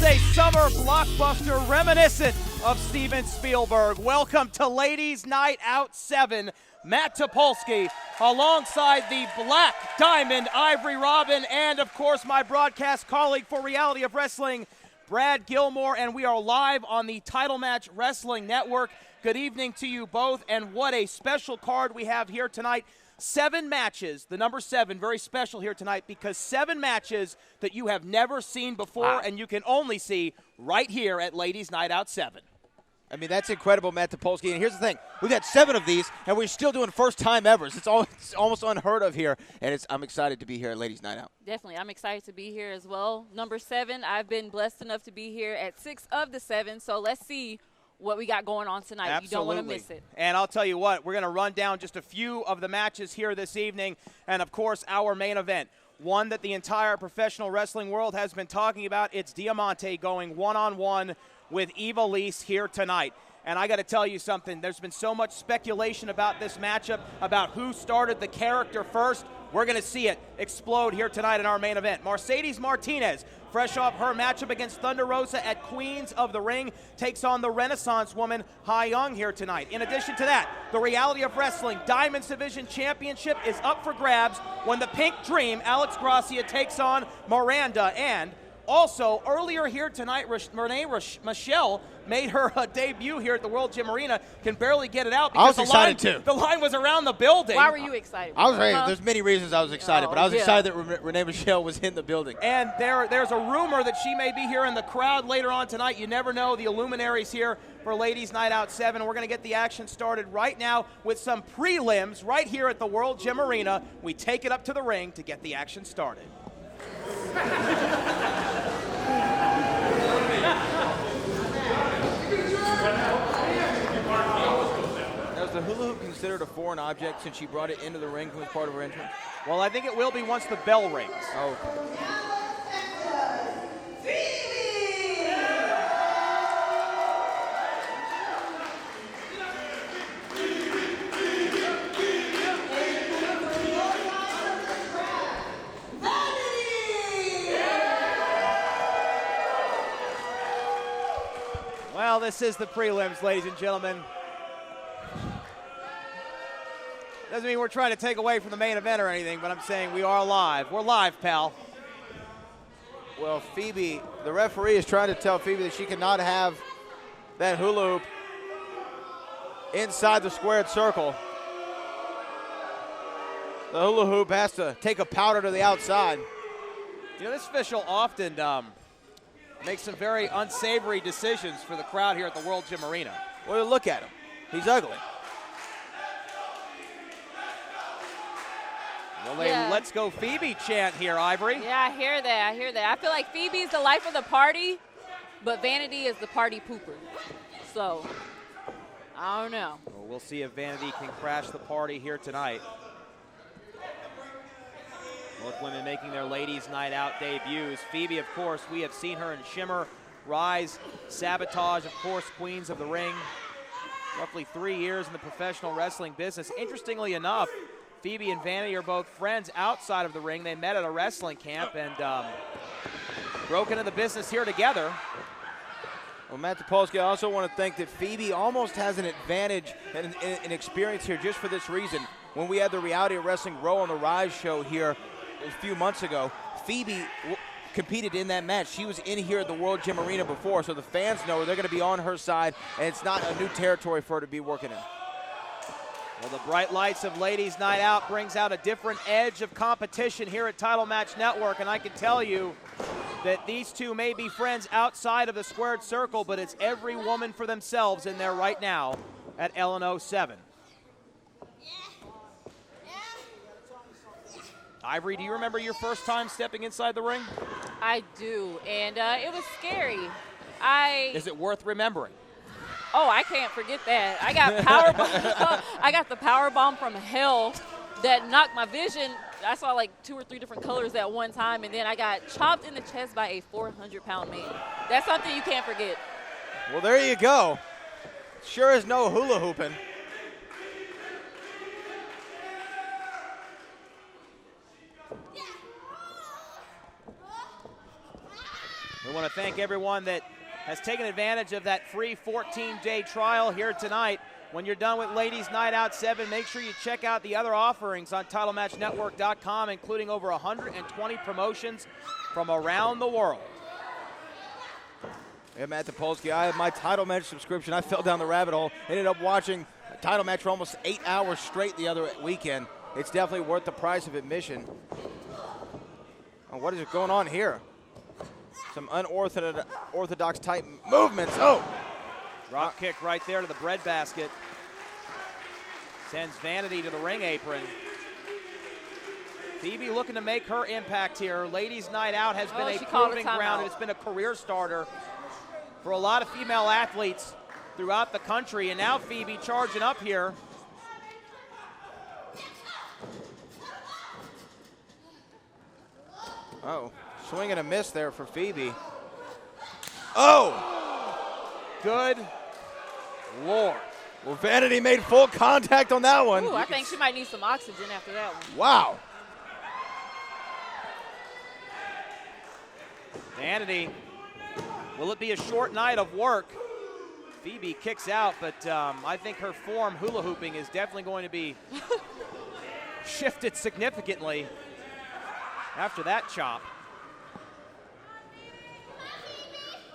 is a summer blockbuster reminiscent of Steven Spielberg. Welcome to Ladies Night Out 7. Matt Topolski alongside the Black Diamond Ivory Robyn, and of course my broadcast colleague for Reality of Wrestling, Brad Gilmore, and we are live on the Title Match Wrestling Network. Good evening to you both, and what a special card we have here tonight. 7 matches, the number 7, very special here tonight because 7 matches that you have never seen before and you can only see right here at Ladies Night Out 7. I mean, that's incredible, Matt Topolski. And here's the thing. We've had 7 of these, and we're still doing first time evers. It's almost unheard of here, and I'm excited to be here at Ladies Night Out. Definitely. I'm excited to be here as well. Number 7, I've been blessed enough to be here at 6 of the 7, so let's see what we got going on tonight. Absolutely. You don't want to miss it. And I'll tell you what, we're going to run down just a few of the matches here this evening, and of course our main event, one that the entire professional wrestling world has been talking about. It's Diamante going one-on-one with Ivelisse here tonight. And I got to tell you something, there's been so much speculation about this matchup, about who started the character first. We're going to see it explode here tonight in our main event. Mercedes Martinez, fresh off her matchup against Thunder Rosa at Queens of the Ring, takes on the Renaissance woman Hyan here tonight. In addition to that, the Reality of Wrestling Diamonds Division Championship is up for grabs when the Pink Dream, Alex Gracia, takes on Miranda. And also, earlier here tonight, Renee Michelle made her debut here at the World Gym Arena. Can barely get it out because I was excited too. The line was around the building. Why were you excited? I was ready. There's many reasons I was excited, but I was excited that Renee Michelle was in the building. And there's a rumor that she may be here in the crowd later on tonight. You never know. The luminaries here for Ladies Night Out 7. We're going to get the action started right now with some prelims right here at the World Gym Arena. We take it up to the ring to get the action started. Now, is the hula hoop considered a foreign object since she brought it into the ring as part of her entrance? Well, I think it will be once the bell rings. Oh. Well, this is the prelims, ladies and gentlemen. Doesn't mean we're trying to take away from the main event or anything, but I'm saying we are live. We're live, pal. Well, Phoebe, the referee is trying to tell Phoebe that she cannot have that hula hoop inside the squared circle. The hula hoop has to take a powder to the outside. You know, this official often makes some very unsavory decisions for the crowd here at the World Gym Arena. Well, look at him. He's ugly. Well, they Let's Go Phoebe chant here, Ivory. Yeah, I hear that. I feel like Phoebe is the life of the party, but Vanity is the party pooper. So, I don't know. Well, we'll see if Vanity can crash the party here tonight. Both women making their Ladies Night Out debuts. Phoebe, of course, we have seen her in Shimmer, Rise, Sabotage, of course, Queens of the Ring. Roughly 3 years in the professional wrestling business. Interestingly enough, Phoebe and Vanity are both friends outside of the ring. They met at a wrestling camp and broke into the business here together. Well, Matt Topolski, I also want to think that Phoebe almost has an advantage and an experience here just for this reason. When we had the Reality of Wrestling Row on the Rise show here a few months ago, Phoebe competed in that match. She was in here at the World Gym Arena before, so the fans know they're going to be on her side, and it's not a new territory for her to be working in. Well, the bright lights of Ladies Night Out brings out a different edge of competition here at Title Match Network, and I can tell you that these two may be friends outside of the squared circle, but it's every woman for themselves in there right now at LNO 7. Ivory, do you remember your first time stepping inside the ring? I do, and it was scary. Is it worth remembering? Oh, I can't forget that. I got power. I got the power bomb from hell that knocked my vision. I saw like 2 or 3 different colors at one time, and then I got chopped in the chest by a 400-pound man. That's something you can't forget. Well, there you go. Sure is no hula hooping. We want to thank everyone that has taken advantage of that free 14-day trial here tonight. When you're done with Ladies Night Out 7, make sure you check out the other offerings on TitleMatchNetwork.com, including over 120 promotions from around the world. Yeah, Matt Topolski, I have my title match subscription. I fell down the rabbit hole. Ended up watching a title match for almost 8 hours straight the other weekend. It's definitely worth the price of admission. Oh, what is going on here? Some unorthodox type movements. Oh! Drop kick right there to the breadbasket. Sends Vanity to the ring apron. Phoebe looking to make her impact here. Ladies Night Out has been a proving ground. It's been a career starter for a lot of female athletes throughout the country. And now Phoebe charging up here. Oh, swing and a miss there for Phoebe. Oh! Good Lord. Well, Vanity made full contact on that one. Ooh, I think she might need some oxygen after that one. Wow. Vanity, will it be a short night of work? Phoebe kicks out, but I think her form hula hooping is definitely going to be shifted significantly after that chop.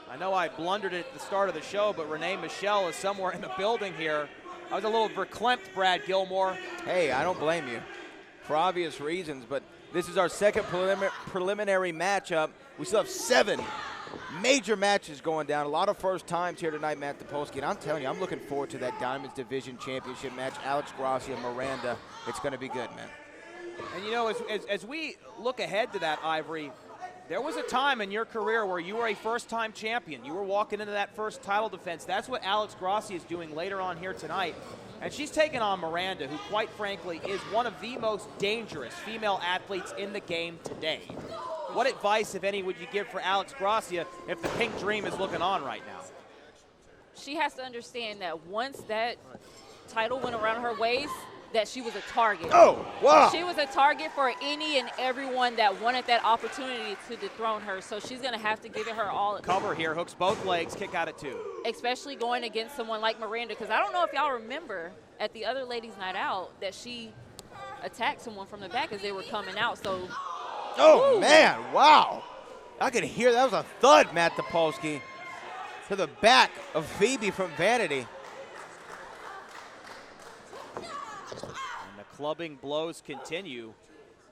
I know I blundered it at the start of the show, but Renee Michelle is somewhere in the building here. I was a little verklempt, Brad Gilmore. Hey, I don't blame you for obvious reasons, but this is our second preliminary matchup. We still have 7 major matches going down. A lot of first times here tonight, Matt Topolski. And I'm telling you, I'm looking forward to that Diamonds Division Championship match. Alex Gracia, Miranda. It's going to be good, man. And, you know, as we look ahead to that, Ivory, there was a time in your career where you were a first-time champion. You were walking into that first title defense. That's what Alex Gracia is doing later on here tonight. And she's taking on Miranda, who, quite frankly, is one of the most dangerous female athletes in the game today. What advice, if any, would you give for Alex Gracia if the pink dream is looking on right now? She has to understand that once that title went around her waist, that she was a target. Oh, wow. She was a target for any and everyone that wanted that opportunity to dethrone her. So she's going to have to give it her all. Cover here, hooks both legs, kick out at 2. Especially going against someone like Miranda, because I don't know if y'all remember at the other Ladies Night Out that she attacked someone from the back as they were coming out. So, oh, woo. Man, wow. I could hear that was a thud, Matt Topolski, to the back of Phoebe from Vanity. And the clubbing blows continue.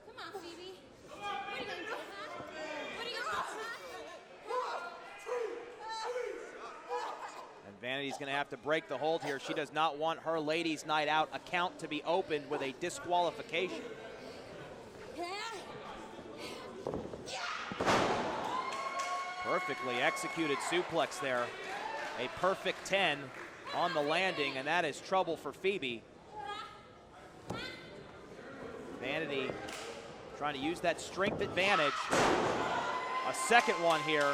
Come on, Phoebe. What are you going to do, huh? What are you going to do? And Vanity's going to have to break the hold here. She does not want her Ladies Night Out account to be opened with a disqualification. Perfectly executed suplex there. A perfect 10 on the landing, and that is trouble for Phoebe. Vanity trying to use that strength advantage. A second one here.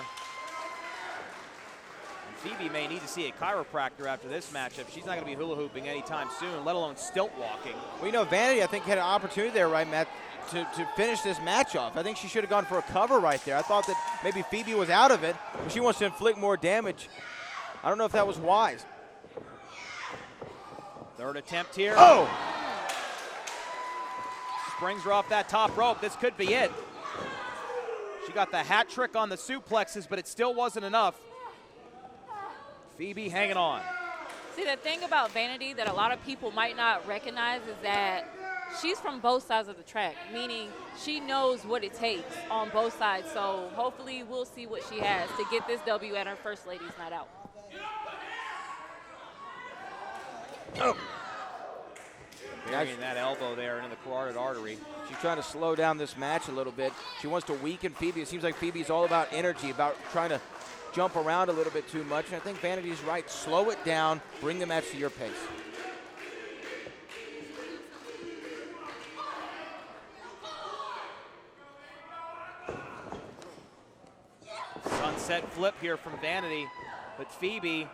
And Phoebe may need to see a chiropractor after this matchup. She's not going to be hula hooping anytime soon, let alone stilt walking. Well, you know, Vanity, I think, had an opportunity there, right, Matt, to finish this match off. I think she should have gone for a cover right there. I thought that maybe Phoebe was out of it, but she wants to inflict more damage. I don't know if that was wise. Third attempt here. Oh! Springs her off that top rope. This could be it. She got the hat trick on the suplexes, but it still wasn't enough. Phoebe hanging on. See, the thing about Vanity that a lot of people might not recognize is that she's from both sides of the track, meaning she knows what it takes on both sides. So hopefully we'll see what she has to get this W at her first Ladies Night Out. Oh. Burying that elbow there into the carotid artery. She's trying to slow down this match a little bit. She wants to weaken Phoebe. It seems like Phoebe's all about energy, about trying to jump around a little bit too much. And I think Vanity's right. Slow it down. Bring the match to your pace. Sunset flip here from Vanity, but Phoebe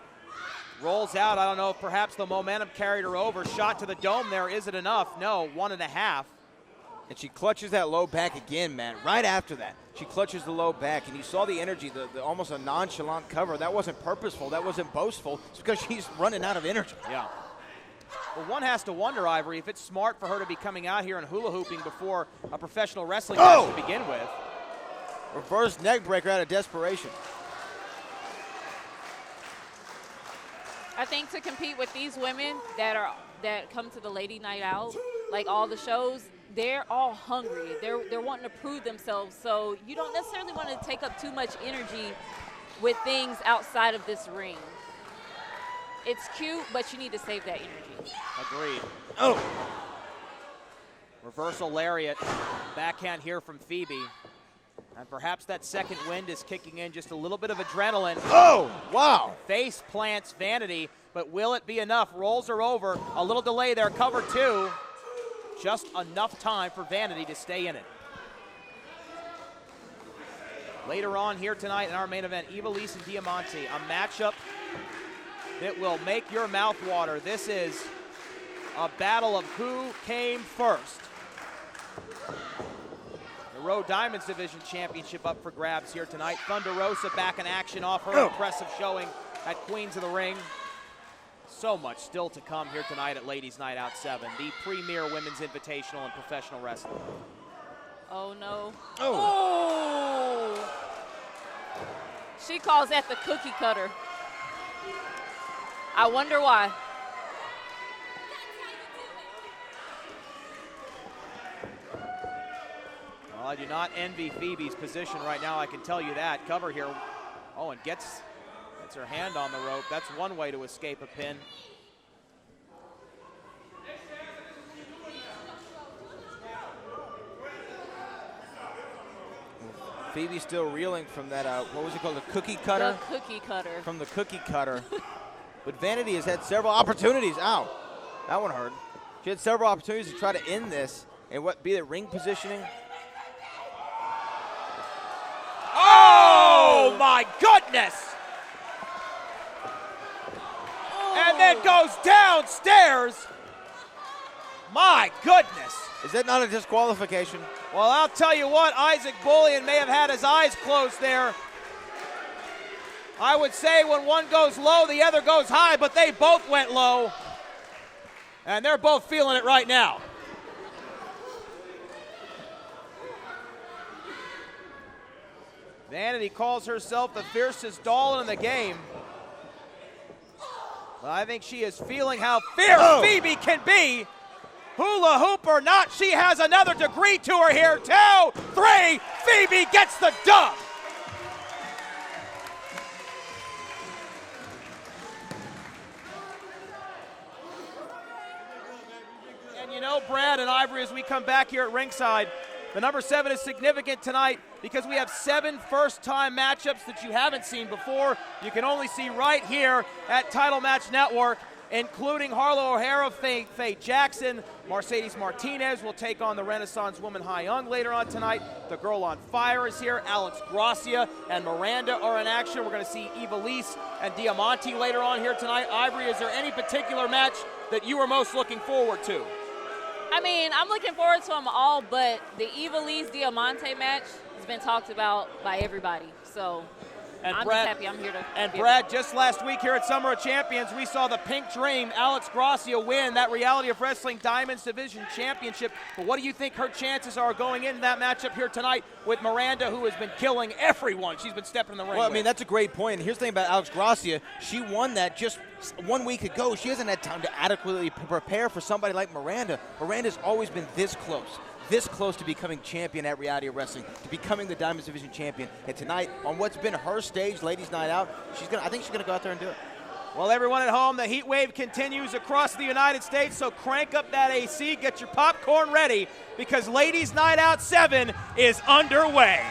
rolls out. I don't know if perhaps the momentum carried her over. Shot to the dome there. Is it enough? No, 1.5. And she clutches that low back again, man. Right after that, she clutches the low back. And you saw the energy, the almost a nonchalant cover. That wasn't purposeful. That wasn't boastful. It's because she's running out of energy. Yeah. Well, one has to wonder, Ivory, if it's smart for her to be coming out here and hula hooping before a professional wrestling match to begin with. Reverse neck breaker out of desperation. I think to compete with these women that come to the Lady Night Out, like all the shows, they're all hungry. They're wanting to prove themselves. So you don't necessarily want to take up too much energy with things outside of this ring. It's cute, but you need to save that energy. Agreed. Oh. Reversal lariat. Backhand here from Phoebe. And perhaps that second wind is kicking in, just a little bit of adrenaline. Oh, wow. Face plants Vanity, but will it be enough? Rolls her over. A little delay there, cover 2. Just enough time for Vanity to stay in it. Later on here tonight in our main event, Ivelisse and Diamante, a matchup that will make your mouth water. This is a battle of who came first. The Rowe Diamonds Division Championship up for grabs here tonight. Thunder Rosa back in action off her impressive showing at Queens of the Ring. So much still to come here tonight at Ladies Night Out 7, the premier women's invitational in professional wrestling. Oh, no. Oh. She calls that the cookie cutter. I wonder why. Well, I do not envy Phoebe's position right now, I can tell you that. Cover here. Oh, and gets her hand on the rope. That's one way to escape a pin. Phoebe's still reeling from that, what was it called, the cookie cutter? The cookie cutter. From the cookie cutter. But Vanity has had several opportunities. Ow, that one hurt. She had several opportunities to try to end this and be it ring positioning. Oh, my goodness! And then goes downstairs. My goodness. Is that not a disqualification? Well, I'll tell you what, Isaac Bullion may have had his eyes closed there. I would say when one goes low, the other goes high, but they both went low. And they're both feeling it right now. Vanity calls herself the fiercest doll in the game. Well, I think she is feeling how fierce Phoebe can be. Hula hoop or not, she has another degree to her here. 2, 3, Phoebe gets the dub. And you know, Brad and Ivory, as we come back here at ringside, the number 7 is significant tonight because we have 7 first-time matchups that you haven't seen before. You can only see right here at Title Match Network, including Harlow O'Hara, Faye Jackson, Mercedes Martinez will take on the Renaissance woman Hyan later on tonight. The Girl on Fire is here. Alex Gracia and Miranda are in action. We're going to see Ivelisse and Diamante later on here tonight. Ivory, is there any particular match that you are most looking forward to? I mean, I'm looking forward to them all, but the Ivelisse Diamante match has been talked about by everybody. So And I'm Brad, just happy I'm here to. And Brad, just last week here at Summer of Champions, we saw the Pink Dream, Alex Gracia, win that Reality of Wrestling Diamonds Division Championship. But what do you think her chances are going into that matchup here tonight with Miranda, who has been killing everyone she's been stepping in the ring Well, I with? mean, that's a great point. And here's the thing about Alex Gracia. She won that just 1 week ago. She hasn't had time to adequately prepare for somebody like Miranda. Miranda's always been this close to becoming champion at Reality of Wrestling, to becoming the Diamonds Division champion. And tonight, on what's been her stage, Ladies Night Out, I think she's going to go out there and do it. Well, everyone at home, the heat wave continues across the United States, so crank up that AC, get your popcorn ready, because Ladies Night Out 7 is underway.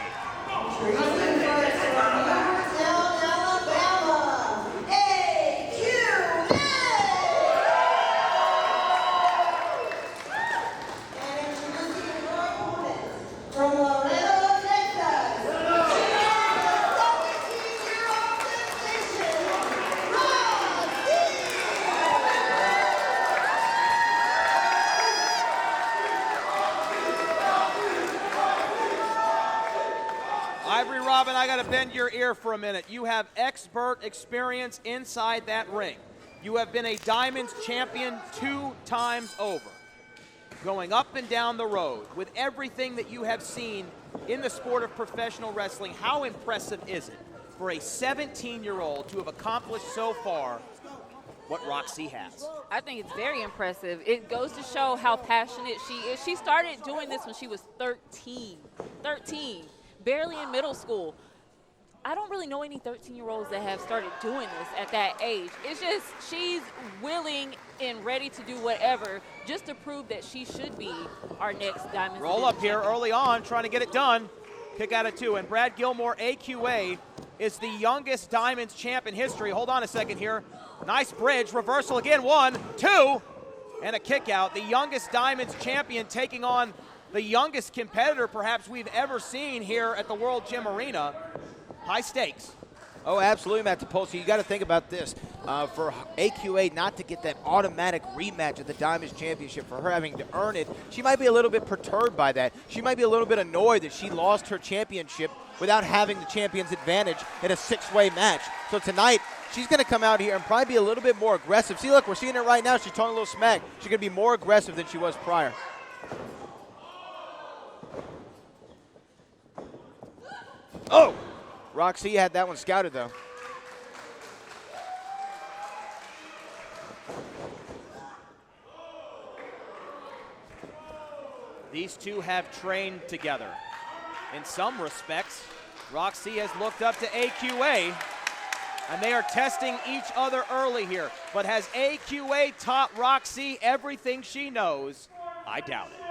bend your ear for a minute. You have expert experience inside that ring. You have been a Diamonds champion 2 times over. Going up and down the road with everything that you have seen in the sport of professional wrestling, how impressive is it for a 17-year-old to have accomplished so far what Roxy has? I think it's very impressive. It goes to show how passionate she is. She started doing this when she was 13, barely in middle school. I don't really know any 13-year-olds that have started doing this at that age. It's just she's willing and ready to do whatever just to prove that she should be our next Diamond. Roll up here early on, trying to get it done. Kick out at 2, and Brad Gilmore, AQA, is the youngest Diamonds champ in history. Hold on a second here. Nice bridge, reversal again, 1, 2, and a kick out. The youngest Diamonds champion taking on the youngest competitor perhaps we've ever seen here at the World Gym Arena. High stakes. Oh, absolutely, Matt Topolski. You got to think about this. For AQA not to get that automatic rematch at the Diamonds Championship, for her having to earn it, she might be a little bit perturbed by that. She might be a little bit annoyed that she lost her championship without having the champion's advantage in a 6-way match. So tonight, she's going to come out here and probably be a little bit more aggressive. See, look, we're seeing it right now. She's talking a little smack. She's going to be more aggressive than she was prior. Oh! Roxy had that one scouted, though. These two have trained together. In some respects, Roxy has looked up to AQA, and they are testing each other early here. But has AQA taught Roxy everything she knows? I doubt it.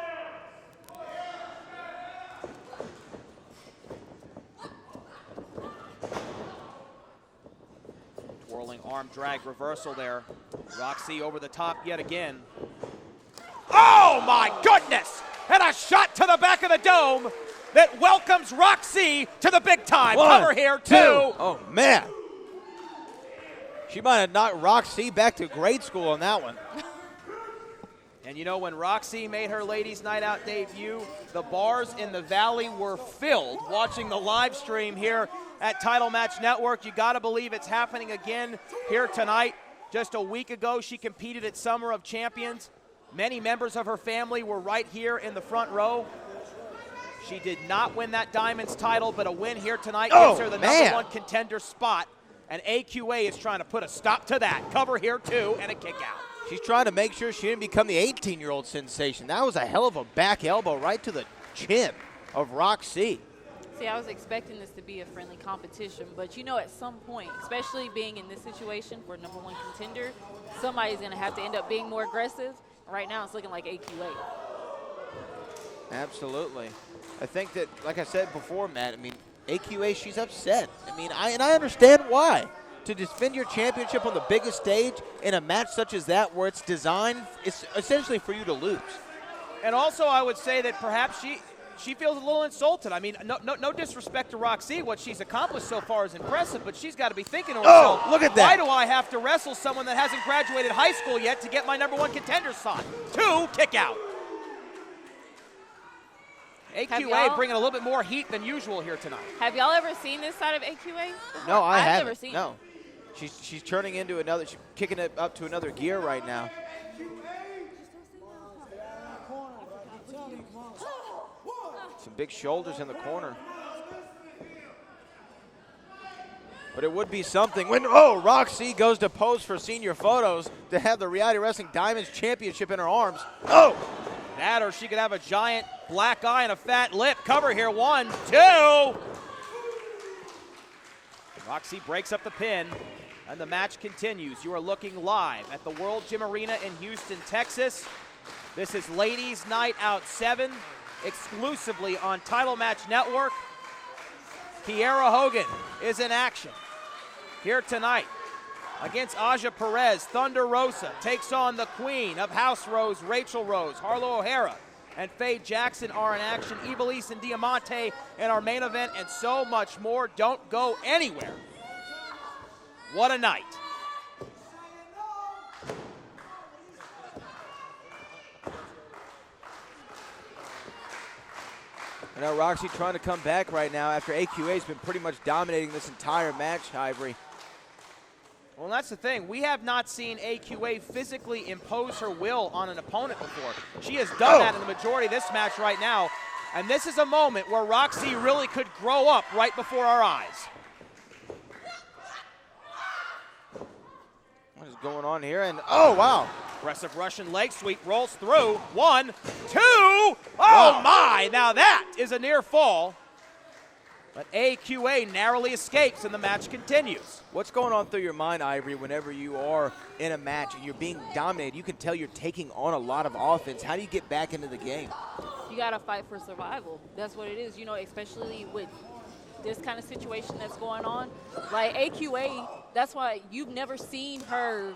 Twirling arm drag reversal there. Roxy over the top yet again. Oh my goodness! And a shot to the back of the dome that welcomes Roxy to the big time. 1, Cover here, 2. Oh, man. She might have knocked Roxy back to grade school on that one. And you know, when Roxy made her Ladies Night Out debut, the bars in the Valley were filled watching the live stream here at Title Match Network. You got to believe it's happening again here tonight. Just a week ago, she competed at Summer of Champions. Many members of her family were right here in the front row. She did not win that Diamonds title, but a win here tonight gives her the #1 contender spot. And AQA is trying to put a stop to that. Cover here, 2, and a kick out. She's trying to make sure she didn't become the 18-year-old sensation. That was a hell of a back elbow right to the chin of Roxy. See, I was expecting this to be a friendly competition, but you know, at some point, especially being in this situation for #1 contender, somebody's going to have to end up being more aggressive. Right now, it's looking like AQA. Absolutely. I think that, like I said before, Matt, I mean, AQA, she's upset. I mean, I understand why. To defend your championship on the biggest stage in a match such as that, where it's designed, it's essentially for you to lose. And also, I would say that perhaps she feels a little insulted. I mean, no disrespect to Roxy. What she's accomplished so far is impressive, but she's got to be thinking to herself, look at that. Why do I have to wrestle someone that hasn't graduated high school yet to get my #1 contender spot? 2, kick out. AQA bringing a little bit more heat than usual here tonight. Have y'all ever seen this side of AQA? No, I haven't. I've never seen it. She's turning into another, she's kicking it up to another gear right now. Some big shoulders in the corner. But it would be something when, Roxy goes to pose for senior photos to have the Reality Wrestling Diamonds Championship in her arms. That, or she could have a giant black eye and a fat lip. Cover here, 1, 2. Roxy breaks up the pin, and the match continues. You are looking live at the World Gym Arena in Houston, Texas. This is Ladies Night Out 7, exclusively on Title Match Network. Kiera Hogan is in action here tonight against Aja Perez. Thunder Rosa takes on the queen of House Rose, Rachel Rose. Harlow O'Hara and Faye Jackson are in action. Ivelisse and Diamante in our main event, and so much more. Don't go anywhere. What a night. And now Roxy trying to come back right now after AQA's been pretty much dominating this entire match, Ivory. Well, that's the thing. We have not seen AQA physically impose her will on an opponent before. She has done that in the majority of this match right now. And this is a moment where Roxy really could grow up right before our eyes. What is going on here? And oh, wow. Aggressive Russian leg sweep rolls through. 1, 2. Oh, wow. My. Now that is a near fall. But AQA narrowly escapes and the match continues. What's going on through your mind, Ivory, whenever you are in a match and you're being dominated? You can tell you're taking on a lot of offense. How do you get back into the game? You got to fight for survival. That's what it is, you know, especially with this kind of situation that's going on. Like AQA, that's why you've never seen her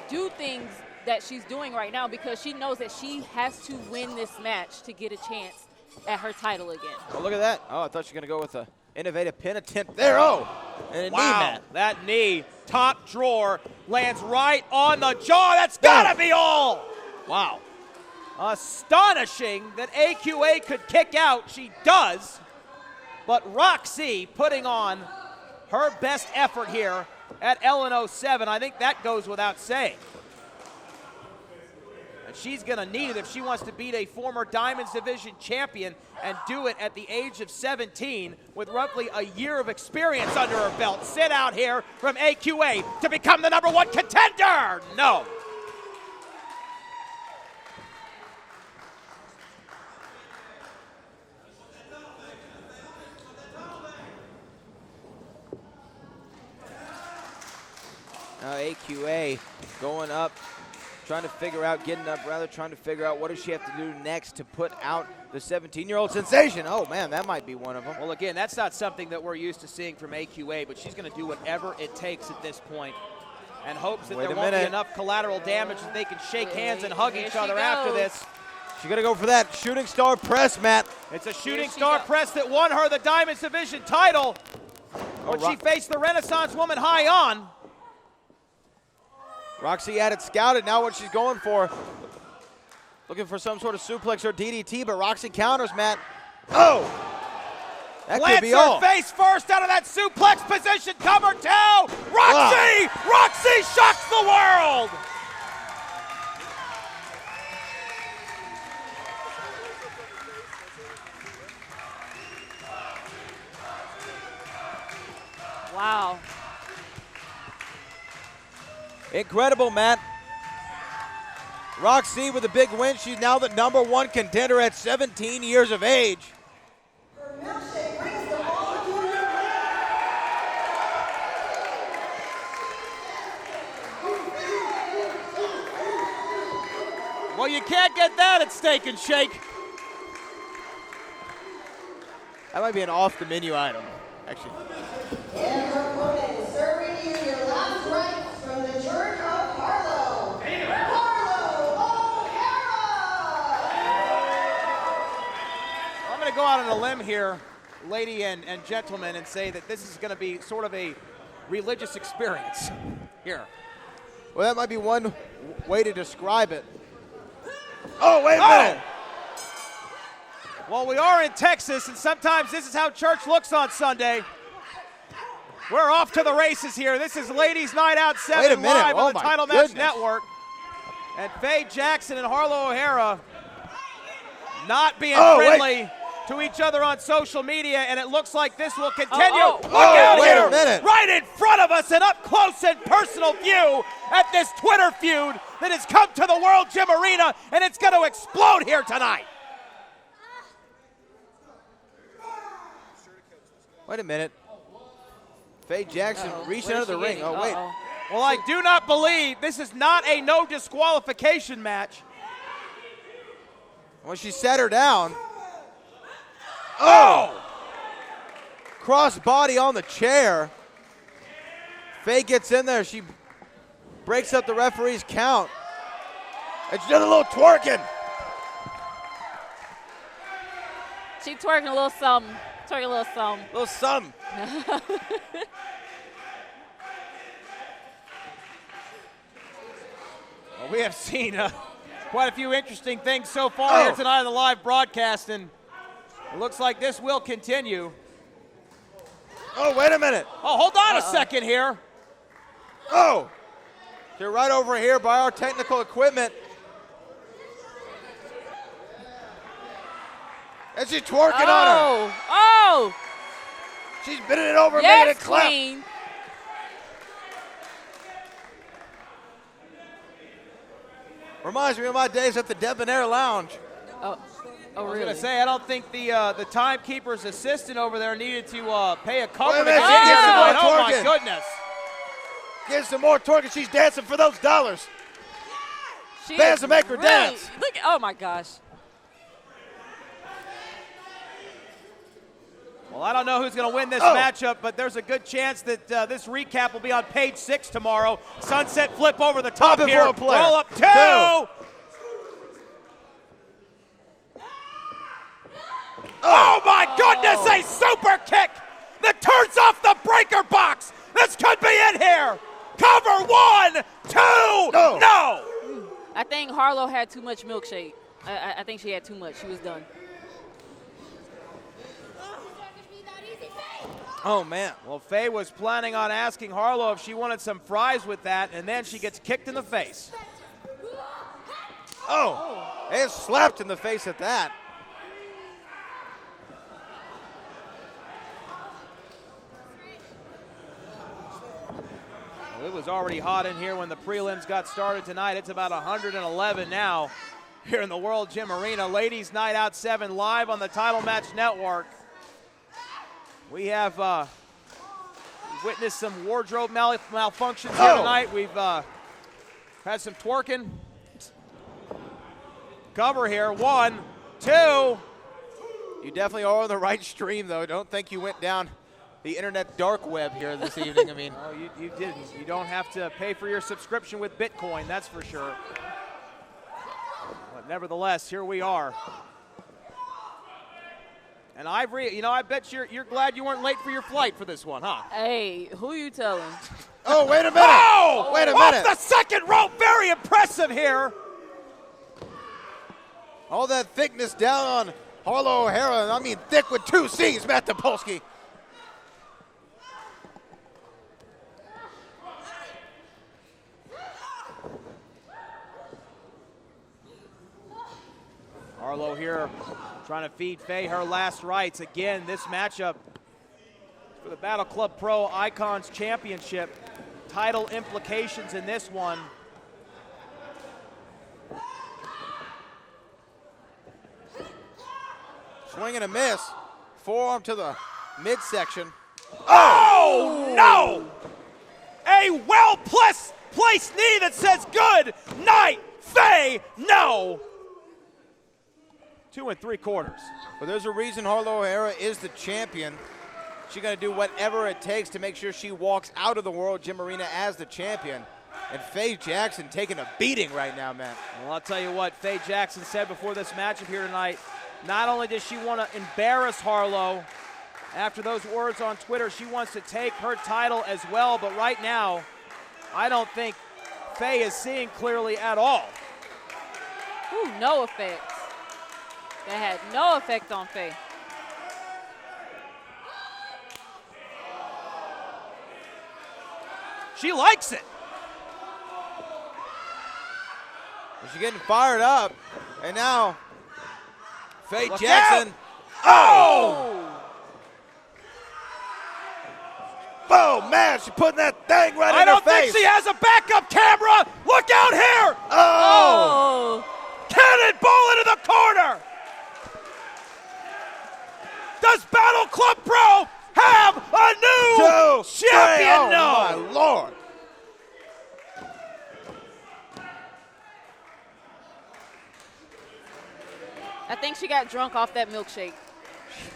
do things that she's doing right now, because she knows that she has to win this match to get a chance at her title again. Oh, look at that. Oh, I thought she was going to go with a innovative pin attempt there. Oh, and a knee, Matt. That knee, top drawer, lands right on the jaw. That's got to be all. Wow. Astonishing that AQA could kick out. She does. But Roxy putting on her best effort here at LNO 7. I think that goes without saying. And she's going to need it if she wants to beat a former Diamonds Division champion and do it at the age of 17 with roughly a year of experience under her belt. Sit out here from AQA to become the #1 contender. No. Now AQA going up, trying to figure out, trying to figure out what does she have to do next to put out the 17-year-old sensation. Oh, man, that might be one of them. Well, again, that's not something that we're used to seeing from AQA, but she's going to do whatever it takes at this point and hopes that there won't be enough collateral damage that they can shake hands and hug each other after this. She's going to go for that shooting star press, Matt. It's a shooting star press that won her the Diamonds Division title when she faced the Renaissance woman Hyan. Roxy had it scouted. Now what she's going for, looking for some sort of suplex or DDT, but Roxy counters, Matt. Oh! That could be all. Face first out of that suplex position. Cover 2. Roxy! Roxy shocks the world! Wow. Incredible, Matt. Roxy with a big win. She's now the #1 contender at 17 years of age. Well, you can't get that at Steak and Shake. That might be an off-the-menu item, actually. And her opponent serving you your last rites from the Church of Harlow, I'm going to go out on a limb here, lady and gentlemen, and say that this is going to be sort of a religious experience here. Well, that might be one way to describe it. Oh, wait a minute. Well, we are in Texas, and sometimes this is how church looks on Sunday. We're off to the races here. This is Ladies Night Out 7 live on the Title Match Network. And Faye Jackson and Harlow O'Hara not being friendly to each other on social media, and it looks like this will continue. Look out here, right in front of us, an up-close and personal view at this Twitter feud that has come to the World Gym Arena, and it's going to explode here tonight. Wait a minute. Faye Jackson reached out of the ring. Oh, wait. Well, I do not believe this is not a no disqualification match. Well, she set her down. Oh! Cross body on the chair. Faye gets in there. She breaks up the referee's count. And she did a little twerking. She twerking a little something. Twerking a little something. Little something. Well, we have seen quite a few interesting things so far here tonight on the live broadcast, and It looks like this will continue. Oh, wait a minute. Oh, hold on a second here. Oh, you're right over here by our technical equipment. And she's twerking on her. Oh! She's bending it over, Yes, making it clap. queen. Reminds me of my days at the Debonair Lounge. Oh, I was really? going to say, I don't think the timekeeper's assistant over there needed to pay a cover Wait a to minute, get she here gets some tonight. more Oh, my twerking. goodness. Get some more twerking. She's dancing for those dollars. She Fans is to make her dance. Look, oh my gosh. Well, I don't know who's going to win this matchup, but there's a good chance that this recap will be on page 6 tomorrow. Sunset flip over the top Pop it here. for a player. Roll up 2. Oh my goodness, a super kick that turns off the breaker box. This could be it here. Cover 1, 2, no. I think Harlow had too much milkshake. I think she had too much. She was done. Oh, man. Well, Faye was planning on asking Harlow if she wanted some fries with that, and then she gets kicked in the face. Oh, and slapped in the face at that. Well, it was already hot in here when the prelims got started tonight. It's about 111 now here in the World Gym Arena. Ladies Night Out 7 live on the Title Match Network. We have witnessed some wardrobe malfunctions here tonight. We've had some twerking. Cover here, 1, 2. You definitely are on the right stream, though. Don't think you went down the internet dark web here this evening. I mean, Oh, you didn't. You don't have to pay for your subscription with Bitcoin, that's for sure. But nevertheless, here we are. And Ivory, you know, I bet you're glad you weren't late for your flight for this one, huh? Hey, who you telling? oh, wait a minute. Oh! Wait a Off minute. the second rope, very impressive here. All that thickness down on Harlow O'Hara. I mean, thick with 2 C's, Matt Topolski. Harlow here trying to feed Faye her last rites. Again, this matchup for the Battle Club Pro Icons Championship. Title implications in this one. Swing and a miss. Forearm to the midsection. Oh, no! A well-placed knee that says good night, Faye, no! 2 3/4. But there's a reason Harlow O'Hara is the champion. She's going to do whatever it takes to make sure she walks out of the World Gym Arena as the champion. And Faye Jackson taking a beating right now, man. Well, I'll tell you what, Faye Jackson said before this matchup here tonight, not only does she want to embarrass Harlow after those words on Twitter, she wants to take her title as well. But right now, I don't think Faye is seeing clearly at all. Ooh, no effect. That had no effect on Faye. She likes it. She's getting fired up. And now, Faye Look Jackson. Oh! Oh, man, she's putting that thing right I in her don't think face. she has a backup camera. Look out here. Oh! Cannonball into the corner. Does Battle Club Pro have a new champion? Oh, No. my Lord. I think she got drunk off that milkshake.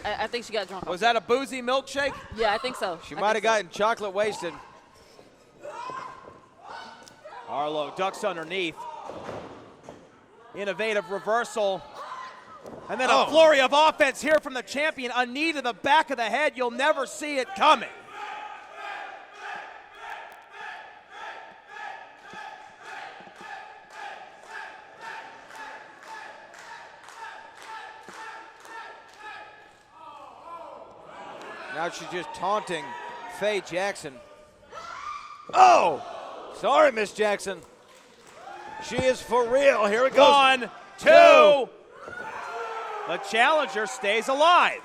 I think she got drunk. Was that a boozy milkshake? Yeah, I think so. She might have gotten chocolate wasted. Harlow ducks underneath. Innovative reversal. And then a flurry of offense here from the champion. A knee to the back of the head. You'll never see it coming. Now she's just taunting Faye Jackson. Oh! Sorry, Miss Jackson. She is for real. Here it goes. 1, 2. The challenger stays alive.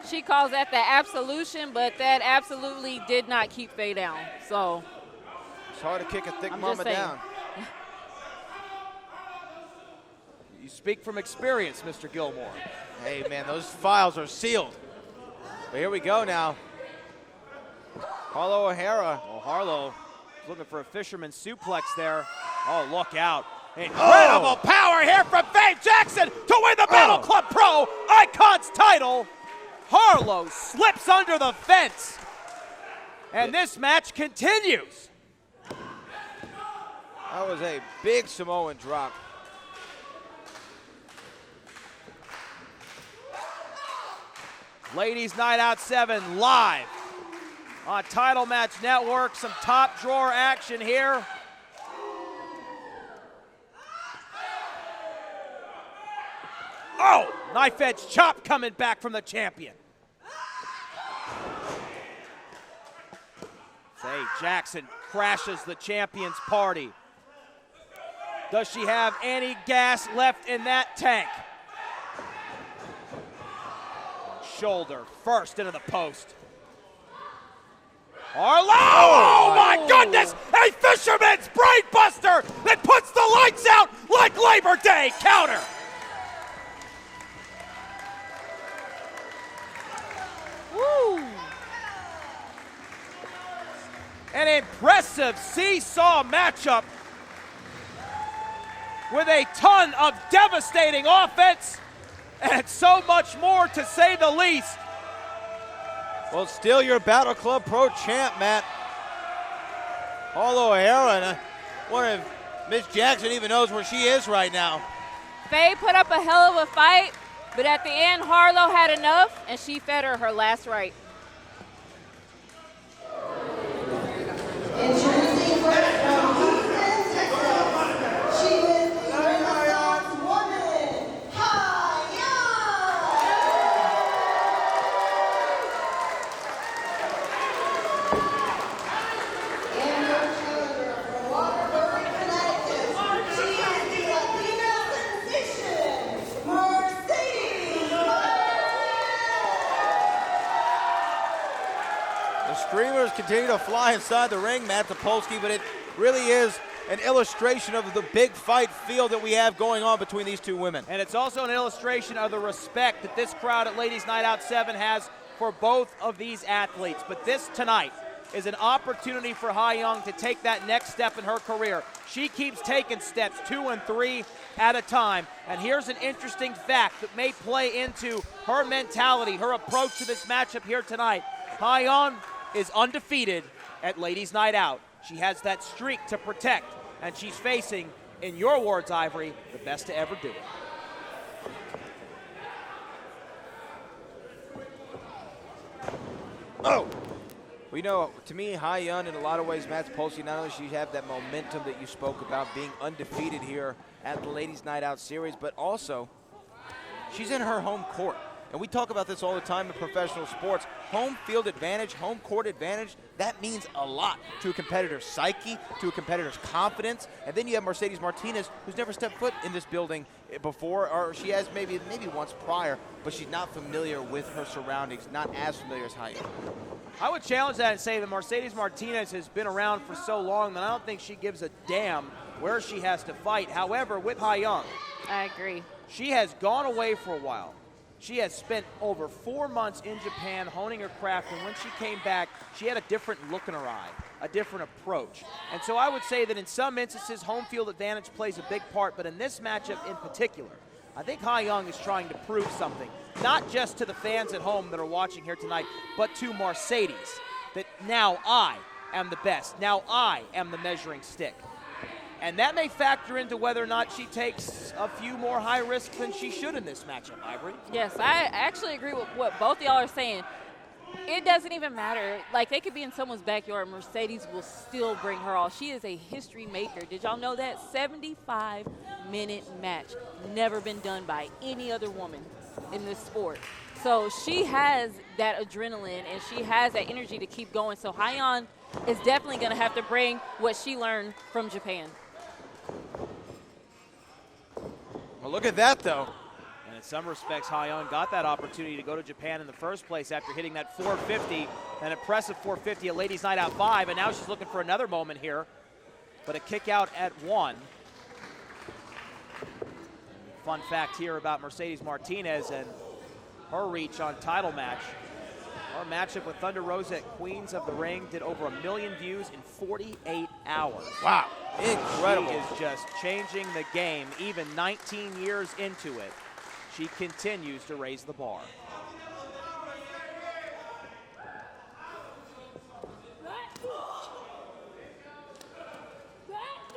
She calls that the absolution, but that absolutely did not keep Faye down. So It's hard to kick a thick I'm mama just saying. down. You speak from experience, Mr. Gilmore. Hey, man, those files are sealed. But here we go now. Harlow O'Hara. Oh, Harlow is looking for a fisherman suplex there. Oh, look out. Incredible power here from Faye Jackson to win the Battle Club Pro Icons title. Harlow slips under the fence. And this match continues. That was a big Samoan drop. Ladies Night Out 7 live on Title Match Network. Some top drawer action here. Oh, knife edge chop coming back from the champion. Faye Jackson crashes the champion's party. Does she have any gas left in that tank? Shoulder first into the post. Harlow! Oh my goodness! A fisherman's brainbuster that puts the lights out like Labor Day counter. woo. An impressive seesaw matchup with a ton of devastating offense and so much more, to say the least. Well, still your Battle Club Pro champ, Matt. Harlow O'Hara, and I wonder if Miss Jackson even knows where she is right now. Faye put up a hell of a fight, but at the end, Harlow had enough, and she fed her last right. Introducing first from Houston, Texas, she is the Renaissance woman, Hyan. And her challenger from Waterbury, Connecticut, she is the Latina sensation, Mercedes. The streamers continue to fly inside the ring, Matt Topolski, but it really is an illustration of the big fight feel that we have going on between these two women. And it's also an illustration of the respect that this crowd at Ladies Night Out 7 has for both of these athletes. But this tonight is an opportunity for Hyan to take that next step in her career. She keeps taking steps 2 and 3 at a time. And here's an interesting fact that may play into her mentality, her approach to this matchup here tonight. Hyan is undefeated at Ladies Night Out. She has that streak to protect, and she's facing, in your words, Ivory, the best to ever do it. Oh! Well, you know, to me, Hyan, in a lot of ways, Matt Topolski, not only does she have that momentum that you spoke about, being undefeated here at the Ladies Night Out series, but also she's in her home court. And we talk about this all the time in professional sports. Home field advantage, home court advantage, that means a lot to a competitor's psyche, to a competitor's confidence. And then you have Mercedes Martinez, who's never stepped foot in this building before, or she has maybe once prior, but she's not familiar with her surroundings, not as familiar as Hyan. I would challenge that and say that Mercedes Martinez has been around for so long that I don't think she gives a damn where she has to fight. However, with Hyan, I agree. she has gone away for a while. She has spent over 4 months in Japan honing her craft, and when she came back, she had a different look in her eye, a different approach. And so I would say that in some instances, home field advantage plays a big part, but in this matchup in particular, I think Hyan is trying to prove something, not just to the fans at home that are watching here tonight, but to Mercedes, that now I am the best. Now I am the measuring stick. And that may factor into whether or not she takes a few more high risks than she should in this matchup, Ivory. Yes, I actually agree with what both of y'all are saying. It doesn't even matter. Like, they could be in someone's backyard. Mercedes will still bring her all. She is a history maker. Did y'all know that? 75-minute match. Never been done by any other woman in this sport. So she has that adrenaline and she has that energy to keep going. So Hyan is definitely going to have to bring what she learned from Japan. Well, look at that, though. And in some respects, Hyan got that opportunity to go to Japan in the first place after hitting that 450, an impressive 450 at Ladies Night Out 5, and now she's looking for another moment here. But a kick out at 1. Fun fact here about Mercedes Martinez and her reach on Title Match. Our matchup with Thunder Rosa at Queens of the Ring did over 1 million views in 48 hours. Wow, incredible. She is just changing the game. Even 19 years into it, she continues to raise the bar.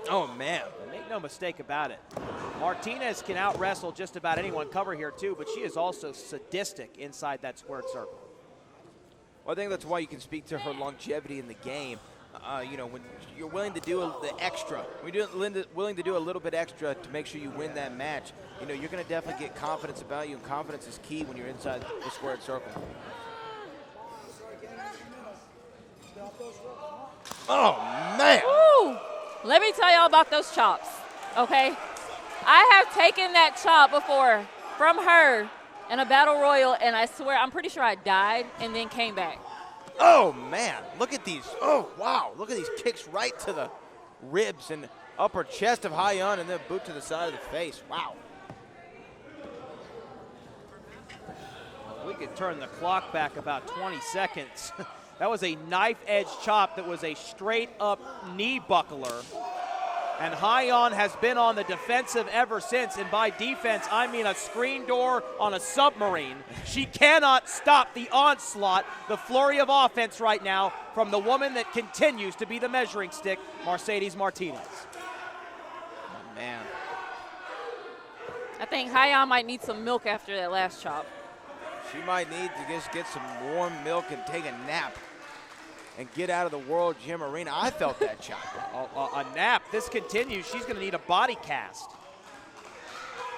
Oh, man. Make no mistake about it. Martinez can out-wrestle just about anyone, cover here too, but she is also sadistic inside that squared circle. Well, I think that's why you can speak to her longevity in the game. You know, when you're willing to do the extra, when you're willing to do a little bit extra to make sure you win that match, you know, you're going to definitely get confidence about you, and confidence is key when you're inside the squared circle. Oh, man. Woo! Let me tell y'all about those chops, okay? I have taken that chop before from her in a battle royal, and I swear, I'm pretty sure I died and then came back. Oh, man. Look at these. Oh, wow. Look at these kicks right to the ribs and upper chest of Hyan, and then boot to the side of the face. Wow. We could turn the clock back about 20 seconds. That was a knife-edge chop that was a straight-up knee buckler. And Hyan has been on the defensive ever since. And by defense, I mean a screen door on a submarine. She cannot stop the onslaught, the flurry of offense right now from the woman that continues to be the measuring stick, Mercedes Martinez. Oh, man. I think Hyan might need some milk after that last chop. She might need to just get some warm milk and take a nap and get out of the World Gym Arena. I felt that chop. A nap. This continues. She's going to need a body cast.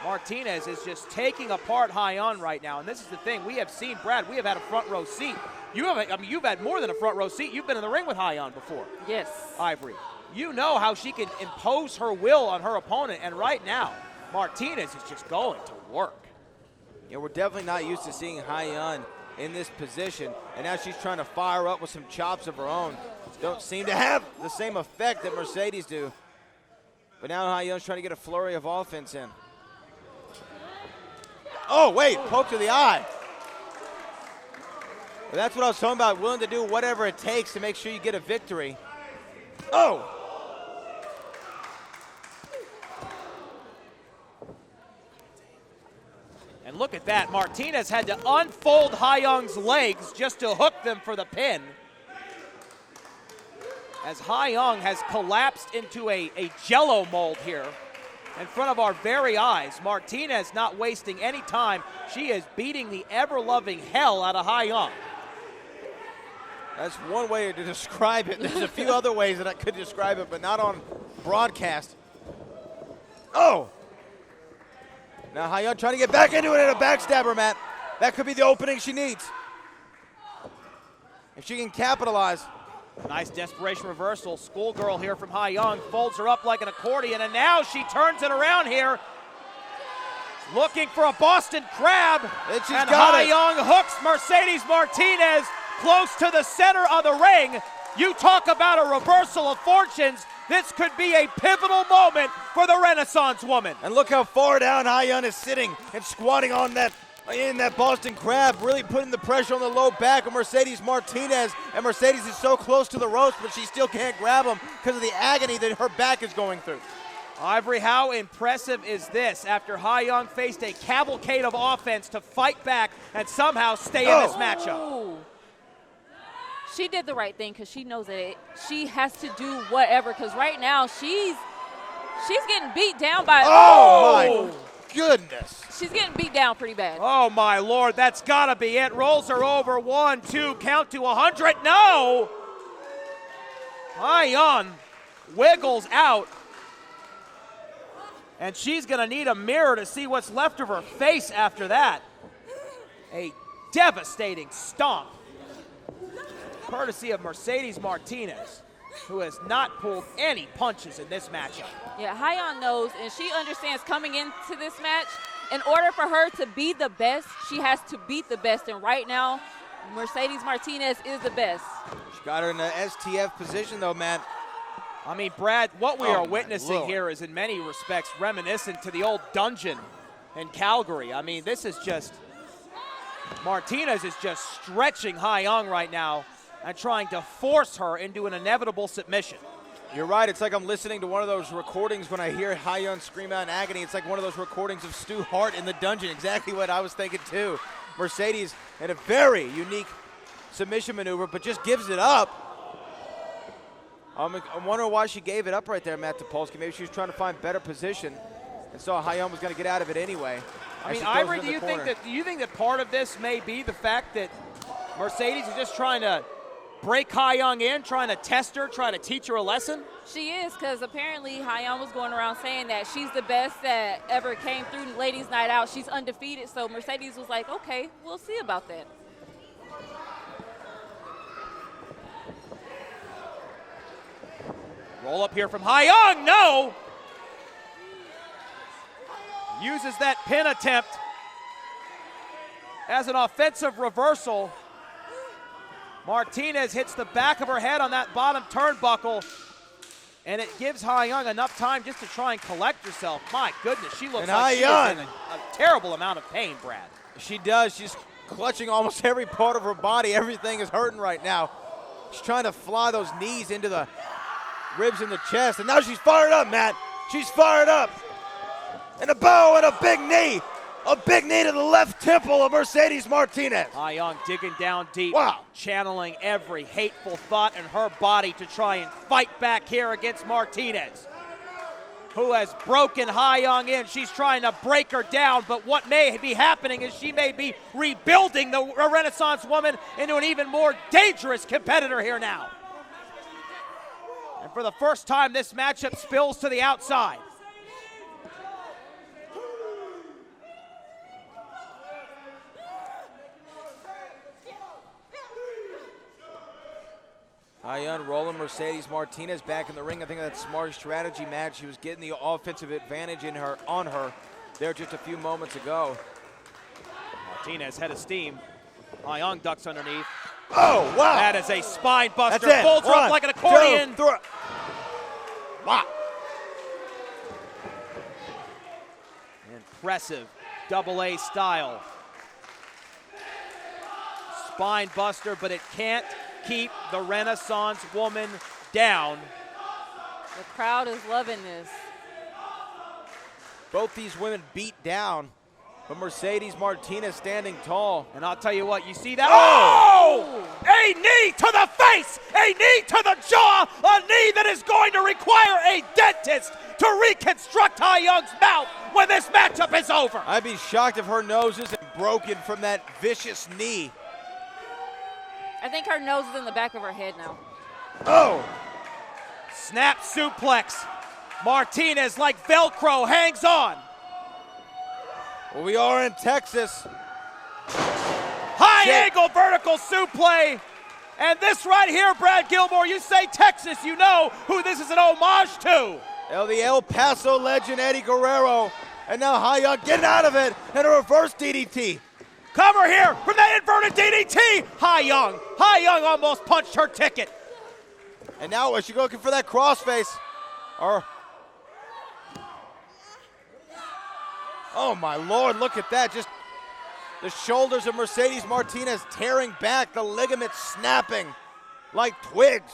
Martinez is just taking apart Hyan right now. And this is the thing. We have seen, Brad, we have had a front row seat. You've had more than a front row seat. You've been in the ring with Hyan before. Yes. Ivory. You know how she can impose her will on her opponent. And right now, Martinez is just going to work. Yeah, we're definitely not used to seeing Hyan in this position, and now she's trying to fire up with some chops of her own. Don't seem to have the same effect that Mercedes do. But now Hyan's trying to get a flurry of offense in. Oh, wait, poke to the eye. But that's what I was talking about, willing to do whatever it takes to make sure you get a victory. Oh! And look at that. Martinez had to unfold Hyan's legs just to hook them for the pin. As Hyan has collapsed into a jello mold here in front of our very eyes. Martinez not wasting any time. She is beating the ever-loving hell out of Hyan. That's one way to describe it. There's a few other ways that I could describe it, but not on broadcast. Oh! Now Hyan trying to get back into it in a backstabber, Matt. That could be the opening she needs. If she can capitalize. Nice desperation reversal. Schoolgirl here from Hyan folds her up like an accordion, and now she turns it around here. Looking for a Boston Crab. And she's and got it. Hyan hooks Mercedes Martinez close to the center of the ring. You talk about a reversal of fortunes. This could be a pivotal moment for the Renaissance woman. And look how far down Hyan is sitting and squatting on that Boston Crab, really putting the pressure on the low back of Mercedes Martinez. And Mercedes is so close to the ropes, but she still can't grab him because of the agony that her back is going through. Ivory, how impressive is this after Hyan faced a cavalcade of offense to fight back and somehow stay in this matchup? Ooh. She did the right thing because she knows that she has to do whatever, because right now she's getting beat down by. Oh, my goodness. She's getting beat down pretty bad. Oh, my Lord, that's got to be it. Rolls her over. 1, 2, count to 100. No! Hyan wiggles out. And she's going to need a mirror to see what's left of her face after that. A devastating stomp, courtesy of Mercedes Martinez, who has not pulled any punches in this matchup. Yeah, Hyan knows, and she understands coming into this match, in order for her to be the best, she has to beat the best. And right now, Mercedes Martinez is the best. She got her in the STF position, though, man. I mean, Brad, what we are witnessing Lord. here is in many respects reminiscent to the old dungeon in Calgary. I mean, this is just, Martinez is just stretching Hyan right now and trying to force her into an inevitable submission. You're right. It's like I'm listening to one of those recordings when I hear Hyan scream out in agony. It's like one of those recordings of Stu Hart in the dungeon. Exactly what I was thinking, too. Mercedes in a very unique submission maneuver, but just gives it up. I'm wondering why she gave it up right there, Matt Topolski. Maybe she was trying to find better position and saw Hyan was going to get out of it anyway. I mean, Ivory, do you think that part of this may be the fact that Mercedes is just trying to break Hyan in, trying to test her, trying to teach her a lesson? She is, because apparently Hyan was going around saying that she's the best that ever came through Ladies Night Out. She's undefeated, so Mercedes was like, okay, we'll see about that. Roll up here from Hyan, no! Uses that pin attempt as an offensive reversal. Martinez hits the back of her head on that bottom turnbuckle, and it gives Hyan enough time just to try and collect herself. My goodness, she looks like she is in a terrible amount of pain, Brad. She does. She's clutching almost every part of her body. Everything is hurting right now. She's trying to fly those knees into the ribs in the chest, and now she's fired up, Matt. She's fired up. And a bow and a big knee. A big knee to the left temple of Mercedes Martinez. Hyan digging down deep, Wow. channeling every hateful thought in her body to try and fight back here against Martinez, who has broken Hyan in. She's trying to break her down, but what may be happening is she may be rebuilding the Renaissance woman into an even more dangerous competitor here now. And for the first time, this matchup spills to the outside. Hyan rolling Mercedes Martinez back in the ring. I think that's smart strategy, Matt. She was getting the offensive advantage on her there just a few moments ago. Martinez head of steam. Hyan ducks underneath. Oh, wow. That is a spine buster. That's it. Folds her up like an accordion. 2, 3. Wow. Impressive double-A style. Spine buster, but it can't keep the Renaissance woman down. The crowd is loving this. Both these women beat down, but Mercedes Martinez standing tall. And I'll tell you what, you see that? Oh! A knee to the face! A knee to the jaw! A knee that is going to require a dentist to reconstruct Hyan's mouth when this matchup is over. I'd be shocked if her nose isn't broken from that vicious knee. I think her nose is in the back of her head now. Oh! Snap suplex. Martinez, like Velcro, hangs on. Well, we are in Texas. High angle vertical suplex. And this right here, Brad Gilmore, you say Texas, you know who this is an homage to. The El Paso legend, Eddie Guerrero. And now Hyan getting out of it and a reverse DDT. Cover here from that inverted DDT. Hyan almost punched her ticket. And now is she looking for that crossface? Or oh my Lord, look at that. Just the shoulders of Mercedes Martinez tearing back, the ligaments snapping like twigs.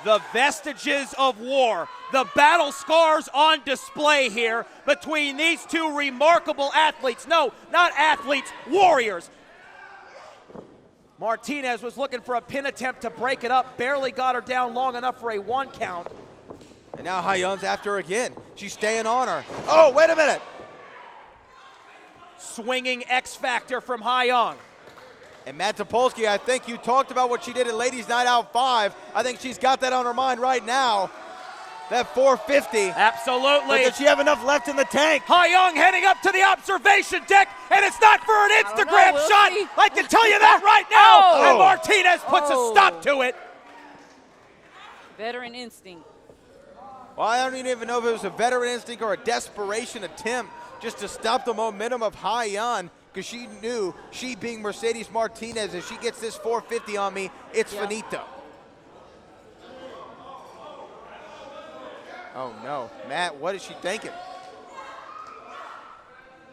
The vestiges of war, the battle scars on display here between these two remarkable athletes. No, not athletes, warriors. Martinez was looking for a pin attempt to break it up, barely got her down long enough for a 1 count. And now Hyan's after her again. She's staying on her. Oh, wait a minute. Swinging X Factor from Hyan. And Matt Topolski, I think you talked about what she did at Ladies Night Out 5. I think she's got that on her mind right now. that 450. Absolutely. But does she have enough left in the tank? Hyan heading up to the observation deck, and it's not for an Instagram we'll shot. see. I can tell you that right now. Oh. And Martinez puts a stop to it. Veteran instinct. Well, I don't even know if it was a veteran instinct or a desperation attempt just to stop the momentum of Hyan, because she knew, she being Mercedes Martinez, if she gets this 450 on me, it's finito. Oh no, Matt, what is she thinking?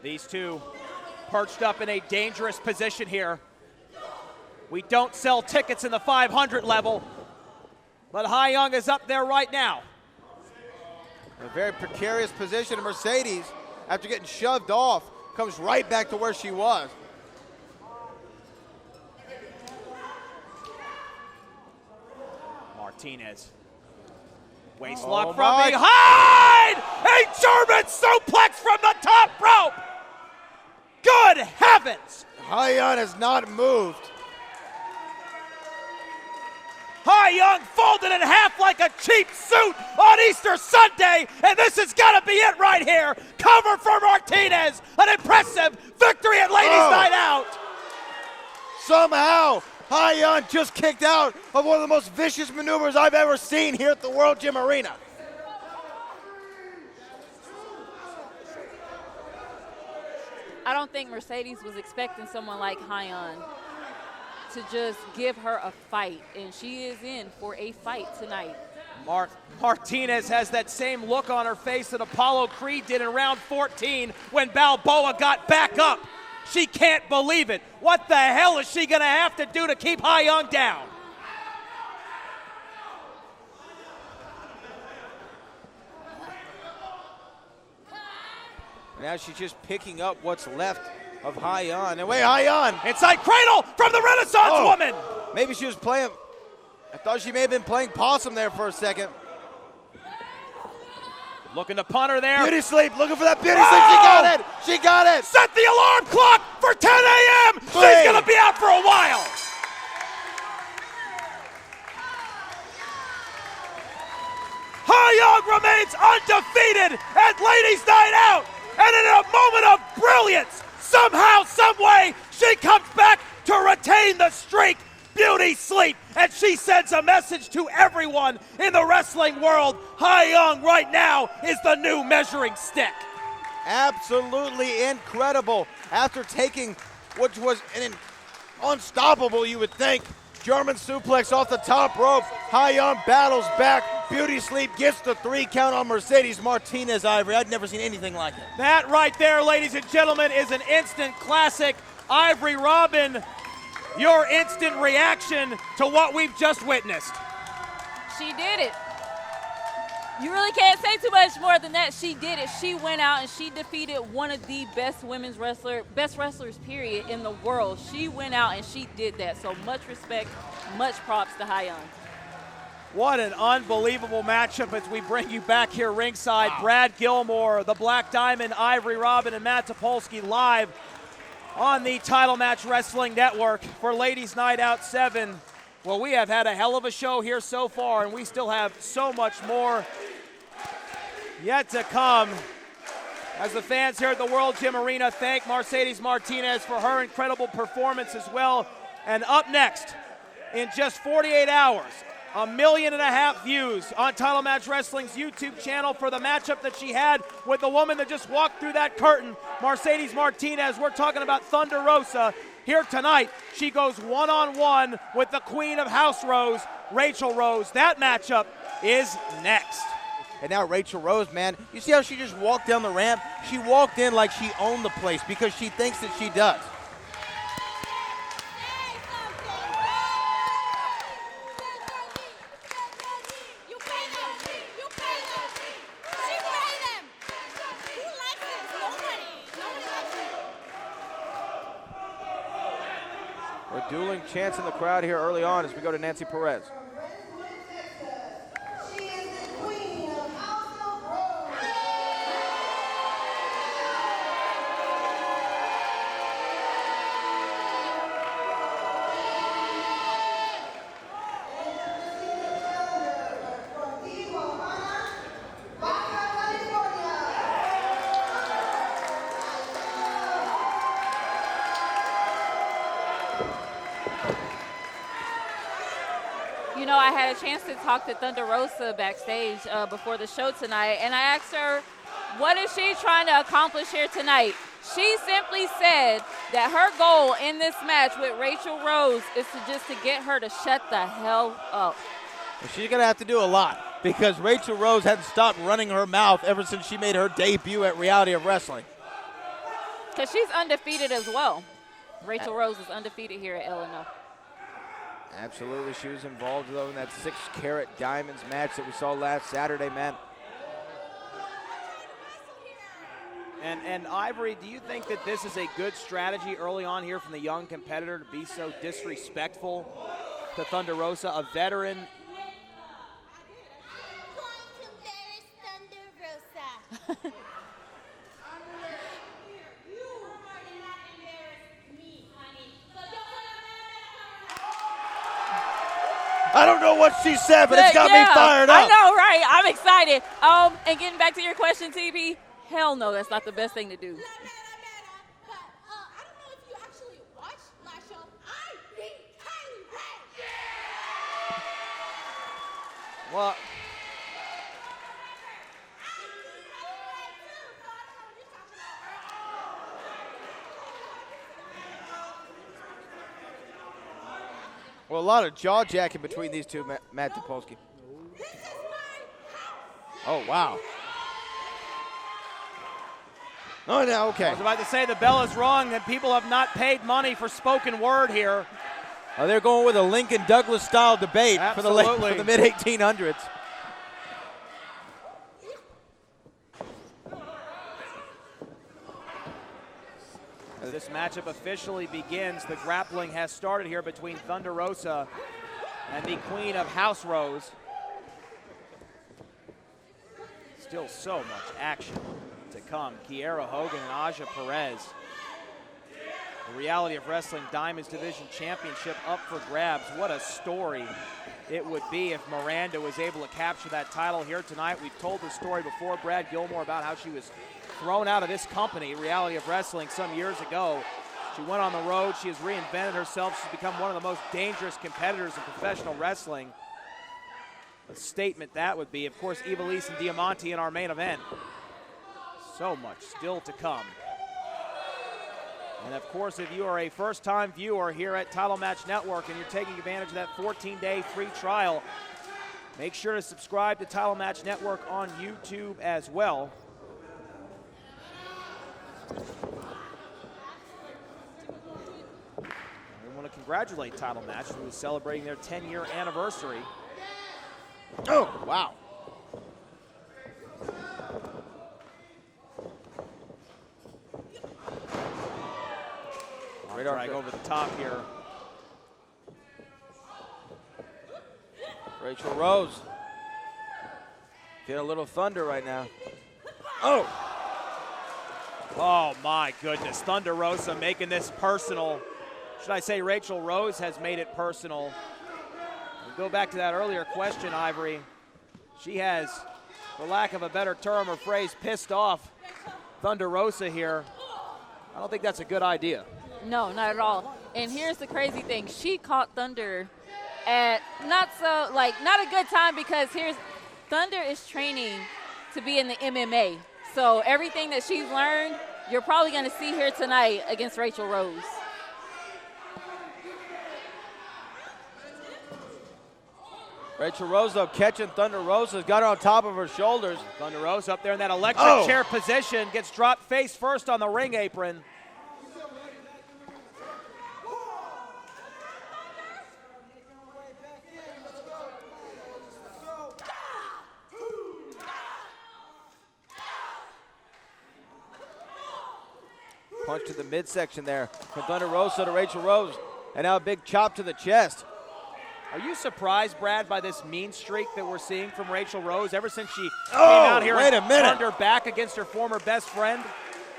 These two perched up in a dangerous position here. We don't sell tickets in the 500 level, but Hyan is up there right now. A very precarious position. Mercedes, after getting shoved off, comes right back to where she was. Martinez. Waist lock from my. behind! A German suplex from the top rope! Good heavens! Hyan has not moved. Hyan folded in half like a cheap suit on Easter Sunday, and this has got to be it right here. Cover for Martinez, an impressive victory at Ladies Night Out. Somehow, Hyan just kicked out of one of the most vicious maneuvers I've ever seen here at the World Gym Arena. I don't think Mercedes was expecting someone like Hyan to just give her a fight, and she is in for a fight tonight. Martinez has that same look on her face that Apollo Creed did in round 14 when Balboa got back up. She can't believe it. What the hell is she going to have to do to keep Hyan down? Now she's just picking up what's left of Hyan. And wait, Hyan! Inside cradle from the Renaissance woman. Maybe she was playing, I thought she may have been playing possum there for a second. Looking to punt her there. Beauty sleep, looking for that beauty sleep. She got it! She got it! Set the alarm clock for 10 a.m. She's going to be out for a while. Hyan remains undefeated at Ladies Night Out. And in a moment of brilliance, somehow, someway, she comes back to retain the streak. Beauty sleep. And she sends a message to everyone in the wrestling world. Hyan right now is the new measuring stick. Absolutely incredible. After taking what was an unstoppable, you would think, German suplex off the top rope, Hyan battles back. Beauty sleep gets the 3 count on Mercedes Martinez, Ivory. I'd never seen anything like it. That right there, ladies and gentlemen, is an instant classic. Ivory, Robyn, your instant reaction to what we've just witnessed. She did it. You really can't say too much more than that. She did it. She went out and she defeated one of the best wrestlers, period, in the world. She went out and she did that. So much respect, much props to Hyan. What an unbelievable matchup as we bring you back here ringside. Brad Gilmore, the Black Diamond, Ivory, Robyn, and Matt Topolski live on the Title Match Wrestling Network for Ladies Night Out 7. Well, we have had a hell of a show here so far, and we still have so much more yet to come. As the fans here at the World Gym Arena thank Mercedes Martinez for her incredible performance as well. And up next, in just 48 hours, 1.5 million views on Title Match Wrestling's YouTube channel for the matchup that she had with the woman that just walked through that curtain, Mercedes Martinez. We're talking about Thunder Rosa. Here tonight, she goes one-on-one with the Queen of House Rose, Rachel Rose. That matchup is next. And now Rachel Rose, man, you see how she just walked down the ramp? She walked in like she owned the place because she thinks that she does. You pay them. You pay them. She pay them. Who likes this? Nobody. Nobody likes it. We're dueling chants in the crowd here early on as we go to Nancy Perez. She is the Queen of House of Rose. had a chance to talk to Thunder Rosa backstage before the show tonight, and I asked her, what is she trying to accomplish here tonight? She simply said that her goal in this match with Rachel Rose is to get her to shut the hell up. Well, she's going to have to do a lot because Rachel Rose hadn't stopped running her mouth ever since she made her debut at Reality of Wrestling. Because she's undefeated as well. Rachel Rose is undefeated here at LNO. Absolutely. She was involved, though, in that 6-carat diamonds match that we saw last Saturday, man. And Ivory, do you think that this is a good strategy early on here from the young competitor to be so disrespectful to Thunder Rosa, a veteran? I don't know what she said, but it's got me fired up. I know, right? I'm excited. And getting back to your question, TP, hell no, that's not the best thing to do. But I don't know if you actually watched last show. I beat Kylie Ray. Well, well, a lot of jaw jacking between these two, Matt Topolski. Oh, wow. Oh, no, okay. I was about to say the bell is rung and people have not paid money for spoken word here. Oh, they're going with a Lincoln Douglas style debate for the mid-1800s. As this matchup officially begins, the grappling has started here between Thunder Rosa and the Queen of House Rose. Still so much action to come. Kiera, Hogan, and Aja Perez. The Reality of Wrestling Diamonds Division Championship up for grabs. What a story it would be if Miranda was able to capture that title here tonight. We've told the story before, Brad Gilmore, about how she was thrown out of this company, Reality of Wrestling, some years ago. She went on the road. She has reinvented herself. She's become one of the most dangerous competitors in professional wrestling. A statement that would be. Of course, Ivelisse and Diamante in our main event. So much still to come. And of course, if you are a first-time viewer here at Title Match Network and you're taking advantage of that 14-day free trial, make sure to subscribe to Title Match Network on YouTube as well. We want to congratulate Title Match, who is celebrating their 10-year anniversary. Oh, wow. Drag over the top here. Rachel Rose. Get a little thunder right now. Oh! Oh my goodness, Thunder Rosa making this personal. Should I say Rachel Rose has made it personal? We'll go back to that earlier question, Ivory. She has, for lack of a better term or phrase, pissed off Thunder Rosa here. I don't think that's a good idea. No, not at all. And here's the crazy thing. She caught Thunder at not a good time, because Thunder is training to be in the MMA. So everything that she's learned, you're probably going to see here tonight against Rachel Rose. Rachel Rose, though, catching Thunder Rosa's got her on top of her shoulders. Thunder Rosa up there in that electric chair position, gets dropped face first on the ring apron. Punch to the midsection there from Thunder Rosa to Rachel Rose. And now a big chop to the chest. Are you surprised, Brad, by this mean streak that we're seeing from Rachel Rose ever since she came out here and turned her back against her former best friend?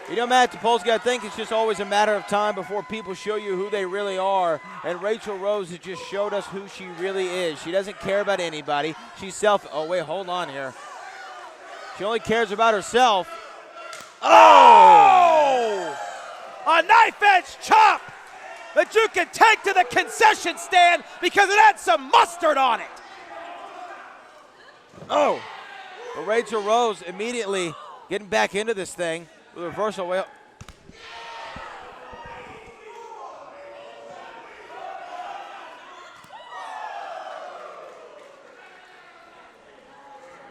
You know, Matt Topolski, I think it's just always a matter of time before people show you who they really are. And Rachel Rose has just showed us who she really is. She doesn't care about anybody. She's oh, wait, hold on here. She only cares about herself. Oh! A knife-edge chop that you can take to the concession stand because it had some mustard on it. Oh! But Rachel Rose immediately getting back into this thing with a reversal. Well,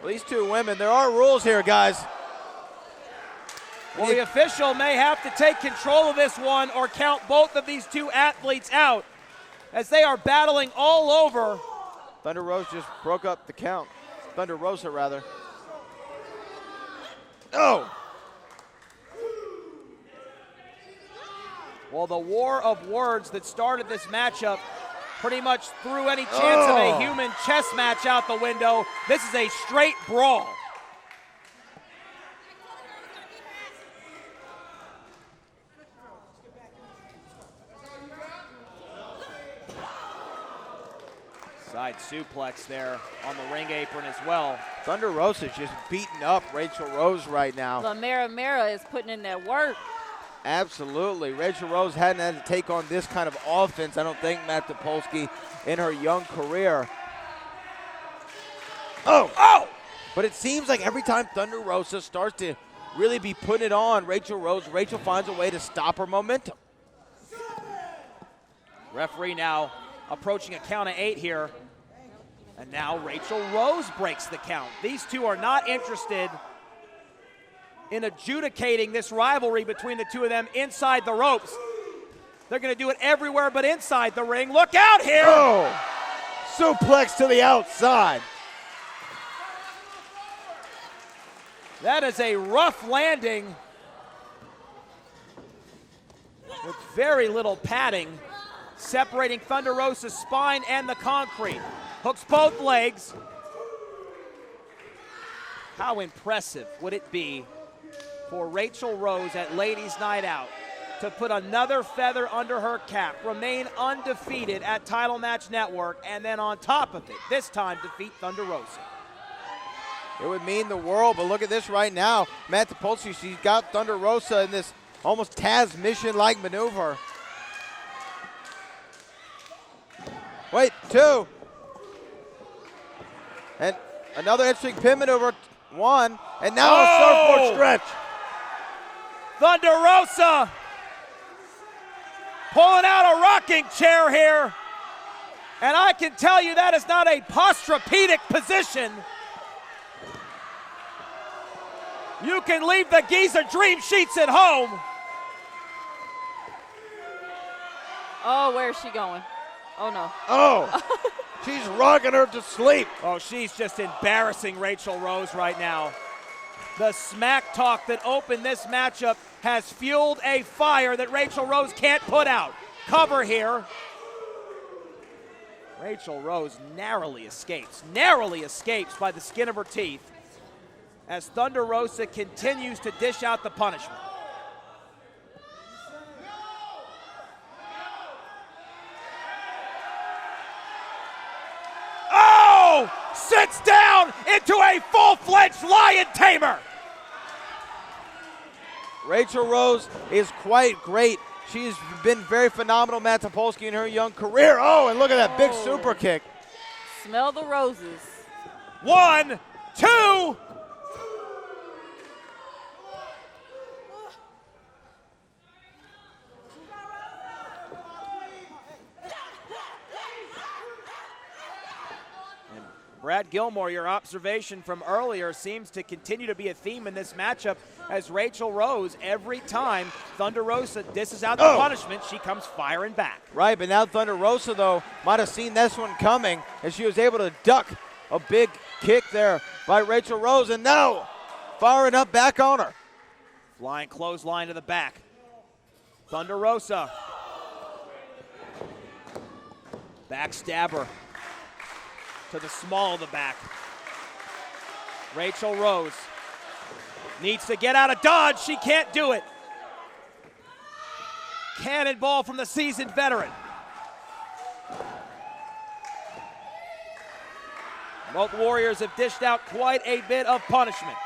these two women, there are rules here, guys. Well, the official may have to take control of this one or count both of these two athletes out as they are battling all over. Thunder Rose just broke up the count. Thunder Rosa, rather. Oh! Well, the war of words that started this matchup pretty much threw any chance of a human chess match out the window. This is a straight brawl. Side suplex there on the ring apron as well. Thunder Rosa is just beating up Rachel Rose right now. La Mera is putting in that work. Absolutely. Rachel Rose hadn't had to take on this kind of offense, I don't think, Matt Topolski, in her young career. Oh! Oh! But it seems like every time Thunder Rosa starts to really be putting it on Rachel finds a way to stop her momentum. Referee now approaching a count of 8 here. And now Rachel Rose breaks the count. These two are not interested in adjudicating this rivalry between the two of them inside the ropes. They're going to do it everywhere but inside the ring. Look out here! Oh! Suplex to the outside. That is a rough landing with very little padding separating Thunder Rosa's spine and the concrete. Hooks both legs. How impressive would it be for Rachel Rose at Ladies Night Out to put another feather under her cap, remain undefeated at Title Match Network, and then on top of it, this time defeat Thunder Rosa? It would mean the world, but look at this right now. Matt Topolski, she's got Thunder Rosa in this almost Taz mission-like maneuver. Wait, 2. And another interesting pin maneuver, 1. And now a surfboard stretch. Thunder Rosa pulling out a rocking chair here. And I can tell you that is not a posturepedic position. You can leave the Giza Dream Sheets at home. Oh, where is she going? Oh, no. Oh, she's rocking her to sleep. Oh, she's just embarrassing Rachel Rose right now. The smack talk that opened this matchup has fueled a fire that Rachel Rose can't put out. Cover here. Rachel Rose narrowly escapes by the skin of her teeth as Thunder Rosa continues to dish out the punishment. Oh! Sits down into a full-fledged lion tamer. Rachel Rose is quite great. She's been very phenomenal, Matt Topolski, in her young career. Oh, and look at that big super kick. Smell the roses. 1, 2. Brad Gilmore, your observation from earlier seems to continue to be a theme in this matchup as Rachel Rose, every time Thunder Rosa dishes out the punishment, she comes firing back. Right, but now Thunder Rosa, though, might have seen this one coming as she was able to duck a big kick there by Rachel Rose, and now firing up back on her. Flying clothesline to the back. Thunder Rosa. Backstabber to the small of the back. Rachel Rose needs to get out of dodge. She can't do it. Cannonball from the seasoned veteran. Both warriors have dished out quite a bit of punishment.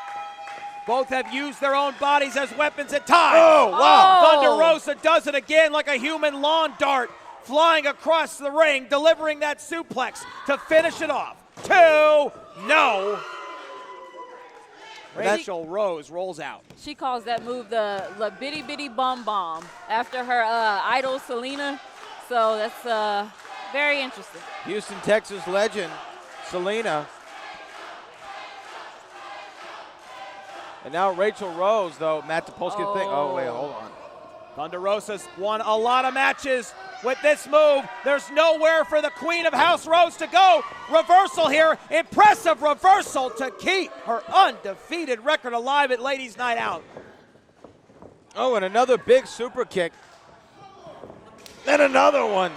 Both have used their own bodies as weapons at times. Oh, wow. Thunder Rosa does it again like a human lawn dart, flying across the ring, delivering that suplex to finish it off. 2, no. Rachel Rose rolls out. She calls that move the La Bitty Bitty Bum Bomb after her idol, Selena. So that's very interesting. Houston, Texas legend, Selena. And now Rachel Rose, though, Matt Topolski thing. Oh, wait, hold on. Thunder Rosa's won a lot of matches with this move. There's nowhere for the Queen of House Rose to go. Reversal here. Impressive reversal to keep her undefeated record alive at Ladies Night Out. Oh, and another big super kick. And another one.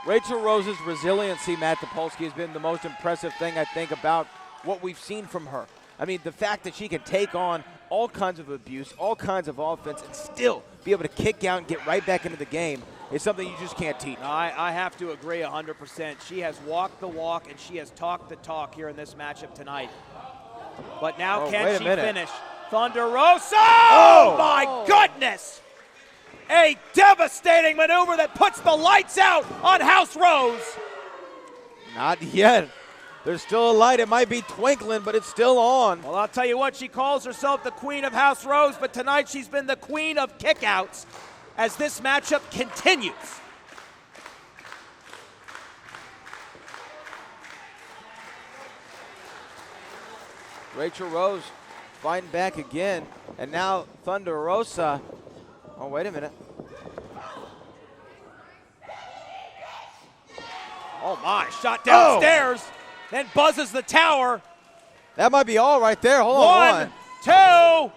Rachel Rose's resiliency, Matt Topolski, has been the most impressive thing, I think, about what we've seen from her. I mean, the fact that she can take on all kinds of abuse, all kinds of offense, and still be able to kick out and get right back into the game is something you just can't teach. No, I have to agree 100%. She has walked the walk and she has talked the talk here in this matchup tonight. But now can she finish? Thunder Rosa! Oh, my goodness! A devastating maneuver that puts the lights out on House Rose. Not yet. There's still a light. It might be twinkling, but it's still on. Well, I'll tell you what, she calls herself the Queen of House Rose, but tonight she's been the Queen of Kickouts as this matchup continues. Rachel Rose fighting back again, and now Thunder Rosa. Oh, wait a minute. Oh, my. Shot downstairs. Then buzzes the tower. That might be all right there. Hold on. 1, 2.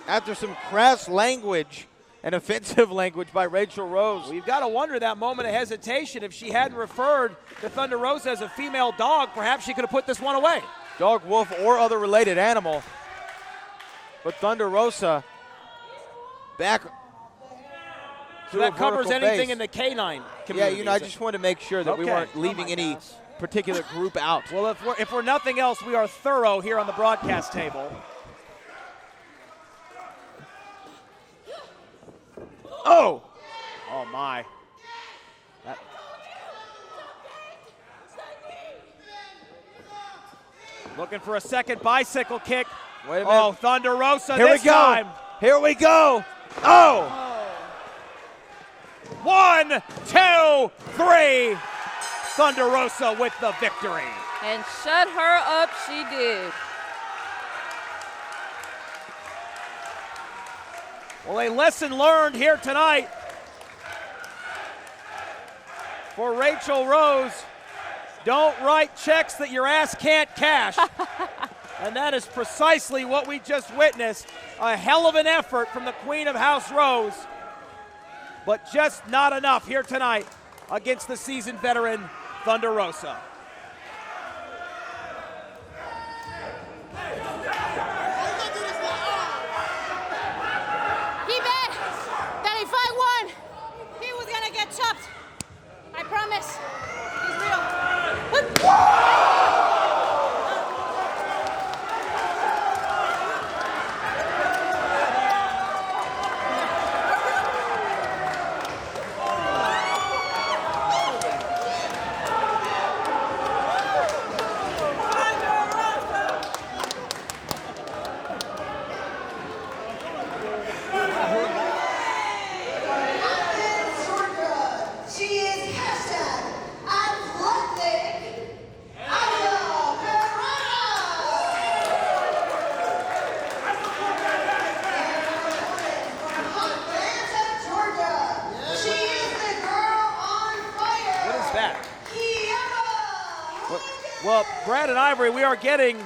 After some crass language and offensive language by Rachel Rose. Well, you've got to wonder that moment of hesitation. If she hadn't referred to Thunder Rosa as a female dog, perhaps she could have put this one away. Dog, wolf, or other related animal. But Thunder Rosa back. So that covers anything in the canine community. Yeah, you know, I just wanted to make sure that we weren't leaving any particular group out. Well, if we're nothing else, we are thorough here on the broadcast table. Oh! Oh, my. Looking for a second bicycle kick. Wait a minute. Oh, Thunder Rosa Here this we go. time. Here we go. Oh! 1, 2, 3. Thunder Rosa with the victory. And shut her up, she did. Well, a lesson learned here tonight for Rachel Rose. Don't write checks that your ass can't cash. And that is precisely what we just witnessed. A hell of an effort from the Queen of House Rose, but just not enough here tonight against the seasoned veteran, Thunder Rosa. He bet that if I won, he was gonna get chopped. I promise. He's real. She is hashtag athletic Perera. From Atlanta, Georgia. She is the girl on fire. What is that? Kiera. Well, Brad and Ivory, we are getting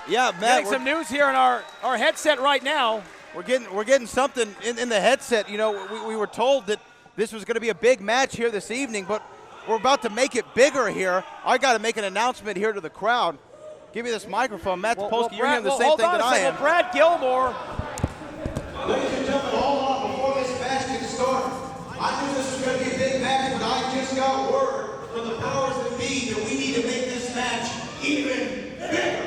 Matt, some news here in our headset right now. we're getting something in the headset. You know, we were told that this was going to be a big match here this evening, but we're about to make it bigger here. I got to make an announcement here to the crowd. Give me this microphone. Matt Topolski, you're hearing the same thing that I am. Brad Gilmore. Ladies and gentlemen, hold on before this match can start. I knew this was going to be a big match, but I just got word from the powers that be that we need to make this match even bigger.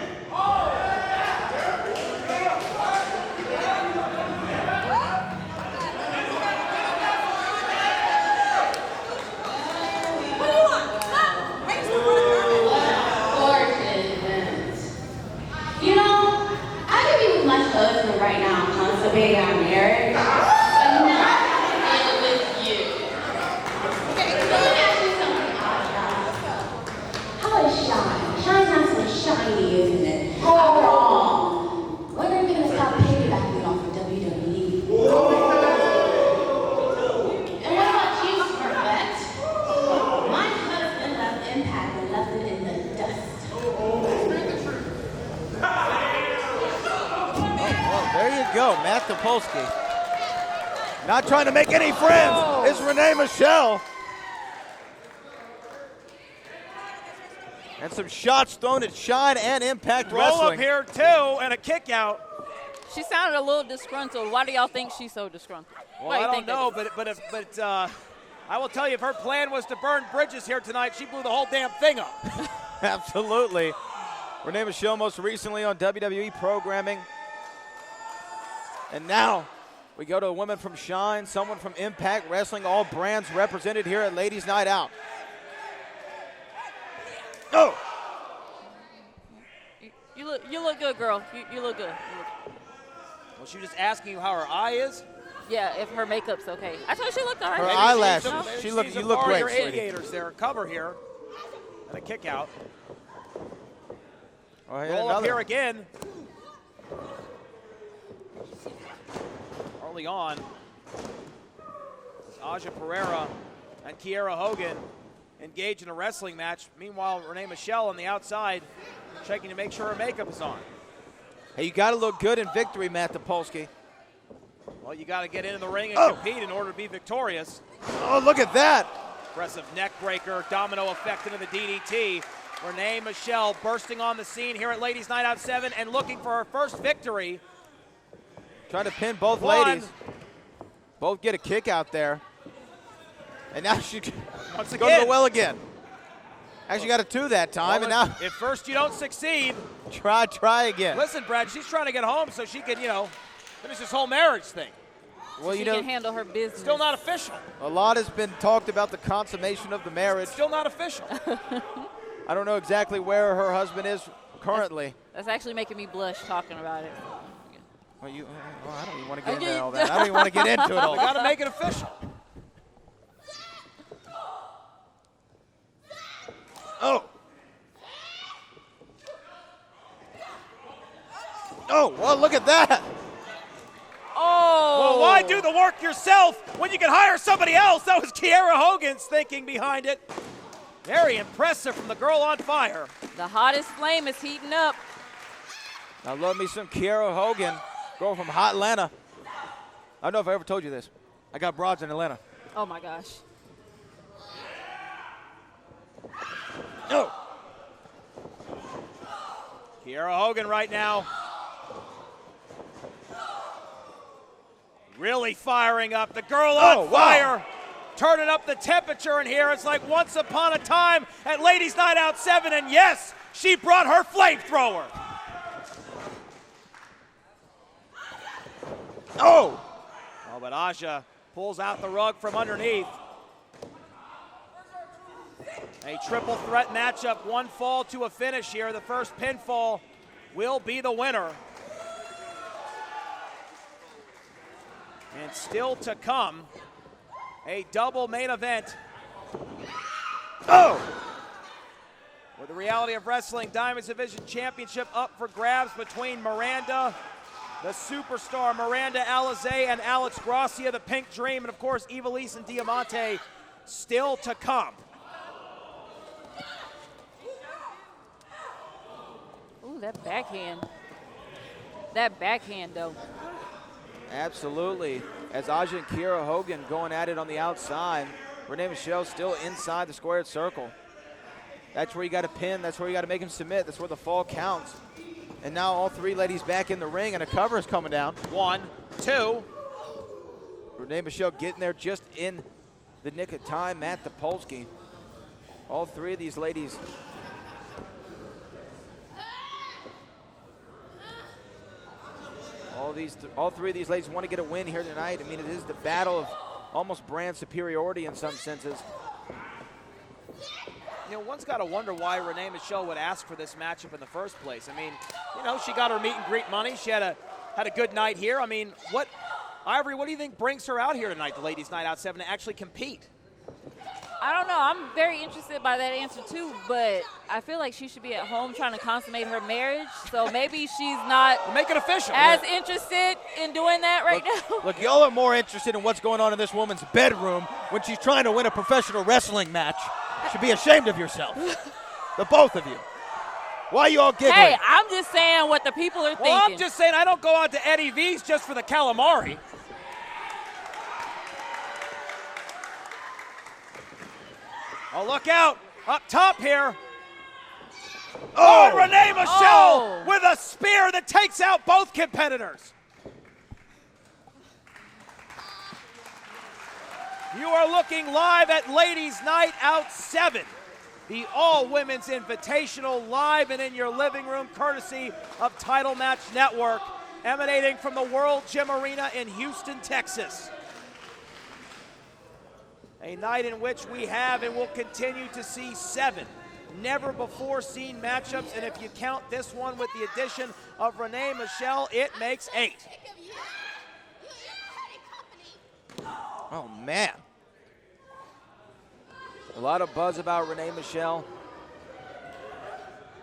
Topolski. Not trying to make any friends is Renee Michelle. And some shots thrown at Hyan and Impact Roll Wrestling. up here, too, and a kick out. She sounded a little disgruntled. Why do y'all think she's so disgruntled? Well, Why do I you don't think know, but I will tell you, if her plan was to burn bridges here tonight, she blew the whole damn thing up. Absolutely. Renee Michelle most recently on WWE programming. And now we go to a woman from Hyan, someone from Impact Wrestling, all brands represented here at Ladies Night Out. Oh! You look good, girl. You look good. Well, she was just asking you how her eye is. Yeah, if her makeup's okay. I thought she looked all right. Her Maybe eyelashes. she's You look great, your sweetie. aviators there, cover here, and a kick out. Oh, yeah, Roll up another. here again. Early on, Aja Perera and Kiera Hogan engaged in a wrestling match. Meanwhile, Renee Michelle on the outside checking to make sure her makeup is on. Hey, you got to look good in victory, Matt Topolski. Well, you got to get into the ring and compete in order to be victorious. Oh, look at that. Aggressive neck breaker, domino effect into the DDT. Renee Michelle bursting on the scene here at Ladies Night Out 7 and looking for her first victory. Trying to pin both One. ladies. Both get a kick out there. And now she Once goes to the again. well again. Actually got a 2 that time, and now If first you don't succeed, try again. listen, Brad, she's trying to get home so she can, finish this whole marriage thing. Well, She can handle her business. Still not official. a lot has been talked about the consummation of the marriage. Still not official. I don't know exactly where her husband is currently. That's actually making me blush talking about it. Well, I don't even want to get into all that. I don't even want to get into it all. We got to make it official. Oh. Oh, well, look at that. Oh! Well, why do the work yourself when you can hire somebody else? That was Kiera Hogan's thinking behind it. Very impressive from the girl on fire. The hottest flame is heating up. I love me some Kiera Hogan, girl from Hot Atlanta. I don't know if I ever told you this. I got broads in Atlanta. Oh my gosh. No. Kiera Hogan right now. Really firing up. The girl on fire. Turning up the temperature in here. It's like once upon a time at Ladies Night Out 7. And yes, she brought her flamethrower. Oh. Oh, but Aja pulls out the rug from underneath. A triple threat matchup, one fall to a finish here. The first pinfall will be the winner. And still to come, a double main event. Oh. With the Reality of Wrestling Diamonds Division Championship up for grabs between Miranda, the superstar Miranda Alizé, and Alex Gracia, the Pink Dream, and of course Ivelisse and Diamante still to come. Ooh, that backhand. That backhand, though. Absolutely. As Aja and Kiera Hogan going at it on the outside, Renee Michelle still inside the squared circle. That's where you got to pin. That's where you got to make him submit. That's where the fall counts. And now all three ladies back in the ring, and a cover is coming down. 1, 2. Renee Michelle getting there just in the nick of time. Matt Topolski. All three of these ladies. All three of these ladies want to get a win here tonight. I mean, it is the battle of almost brand superiority in some senses. One's got to wonder why Renee Michelle would ask for this matchup in the first place. I mean, she got her meet and greet money. She had a good night here. I mean, Ivory, what do you think brings her out here tonight, the Ladies Night Out 7, to actually compete? I don't know. I'm very interested by that answer, too, but I feel like she should be at home trying to consummate her marriage, so maybe she's not Make it official. as interested in doing that right now. Look, y'all are more interested in what's going on in this woman's bedroom when she's trying to win a professional wrestling match. You should be ashamed of yourself. The both of you. Why are you all giggling? Hey, I'm just saying what the people are thinking. Well, I'm just saying I don't go out to Eddie V's just for the calamari. Oh, look out. Up top here. Oh, Renee Michelle with a spear that takes out both competitors. You are looking live at Ladies Night Out 7, the all-women's invitational, live and in your living room, courtesy of Title Match Network, emanating from the World Gym Arena in Houston, Texas. A night in which we have and will continue to see 7 never-before-seen matchups, and if you count this one with the addition of Renee Michelle, it makes 8. Oh, man. A lot of buzz about Renee Michelle.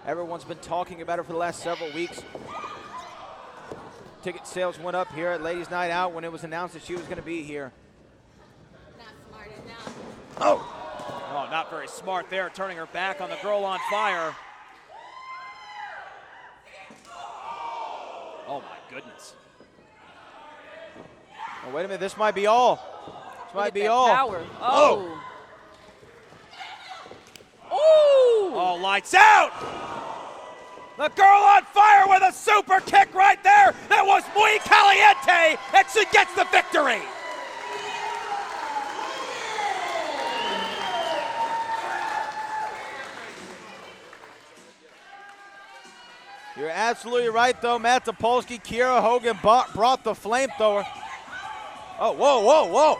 Everyone's been talking about her for the last several weeks. Ticket sales went up here at Ladies Night Out when it was announced that she was going to be here. Not smart enough. Oh! Oh, not very smart there, turning her back on the girl on fire. Oh, my goodness. Oh, wait a minute, this might be all. This might be all. Power. Oh. Ooh. Oh, lights out! The girl on fire with a super kick right there. That was muy caliente, and she gets the victory. You're absolutely right, though. Matt Topolski, Kiera, Hogan brought the flamethrower. Oh, whoa, whoa, whoa.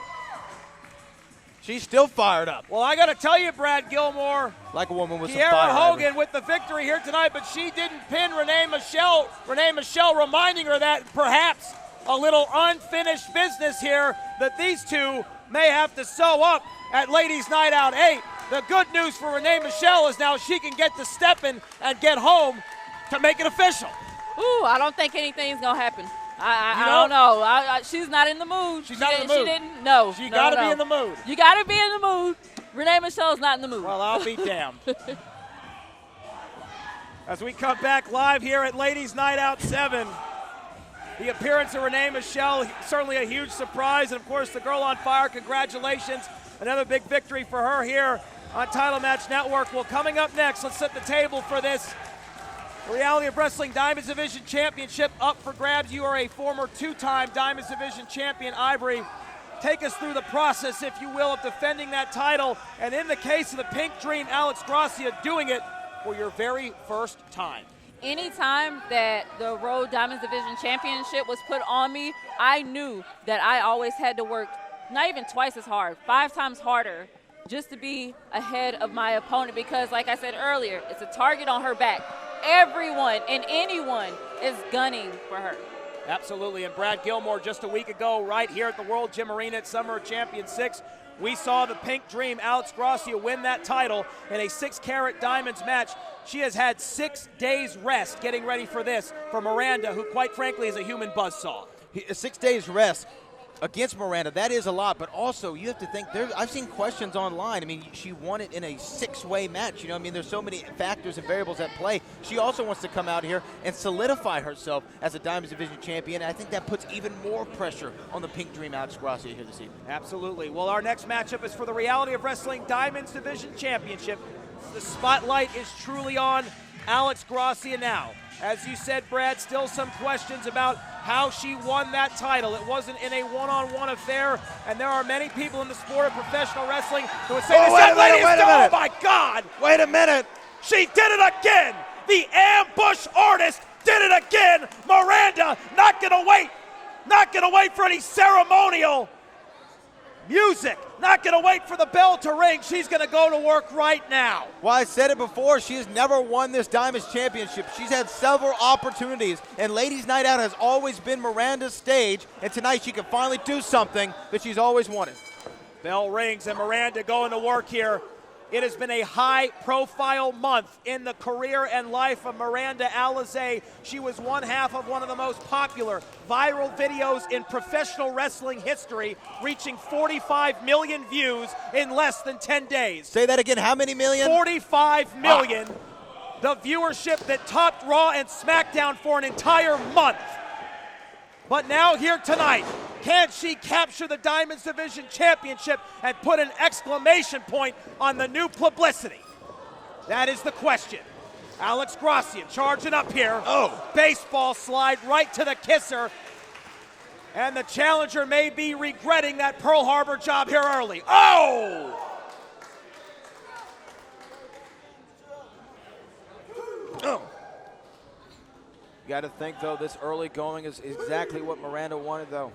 She's still fired up. Well, I got to tell you, Brad Gilmore, Like a woman with some Kiera fire. Hogan with the victory here tonight, but she didn't pin Renee Michelle. Renee Michelle reminding her that perhaps a little unfinished business here that these two may have to sew up at Ladies Night Out 8. The good news for Renee Michelle is now she can get to stepping and get home to make it official. Ooh, I don't think anything's going to happen. I don't know. She's not in the mood. She's not in the mood. She didn't. No. She got to be in the mood. You got to be in the mood. Renee Michelle's not in the mood. Well, I'll be damned. As we come back live here at Ladies Night Out 7, the appearance of Renee Michelle, certainly a huge surprise. And, of course, the girl on fire, congratulations. Another big victory for her here on Title Match Network. Well, coming up next, let's set the table for this Reality of Wrestling Diamonds Division Championship up for grabs. You are a former 2-time Diamonds Division champion, Ivory. Take us through the process, if you will, of defending that title. And in the case of the Pink Dream, Alex Gracia, doing it for your very first time. Anytime that the Road Diamonds Division Championship was put on me, I knew that I always had to work not even twice as hard, 5 times harder, just to be ahead of my opponent because, like I said earlier, it's a target on her back. Everyone and anyone is gunning for her. Absolutely, and Brad Gilmore just a week ago right here at the World Gym Arena at Summer Champion 6, we saw the Pink Dream, Alex Gracia, win that title in a 6-carat diamonds match. She has had 6 days rest getting ready for this for Miranda, who quite frankly is a human buzzsaw. 6 days rest against Miranda, that is a lot, but also you have to think, I've seen questions online. I mean, she won it in a 6-way match. You know, I mean, there's so many factors and variables at play. She also wants to come out here and solidify herself as a Diamonds Division champion. I think that puts even more pressure on the Pink Dream, Alex Gracia, here this evening. Absolutely. Well, our next matchup is for the Reality of Wrestling Diamonds Division Championship. The spotlight is truly on Alex Gracia now. As you said, Brad, still some questions about how she won that title. It wasn't in a one-on-one affair, and there are many people in the sport of professional wrestling who would say, oh my God! Wait a minute! She did it again! The ambush artist did it again! Miranda not gonna wait for any ceremonial music, not gonna wait for the bell to ring. She's gonna go to work right now. Well, I said it before, she has never won this Diamonds Championship. She's had several opportunities, and Ladies Night Out has always been Miranda's stage, and tonight she can finally do something that she's always wanted. Bell rings and Miranda going to work here. It has been a high-profile month in the career and life of Miranda Alizé. She was one half of one of the most popular viral videos in professional wrestling history, reaching 45 million views in less than 10 days. Say that again, how many million? 45 million. the viewership that topped Raw and SmackDown for an entire month. But now here tonight, can she capture the Diamonds Division Championship and put an exclamation point on the new publicity? That is the question. Alex Gracia charging up here. Oh. Baseball slide right to the kisser. And the challenger may be regretting that Pearl Harbor job here early. Oh! Oh. You got to think, though, this early going is exactly what Miranda wanted, though.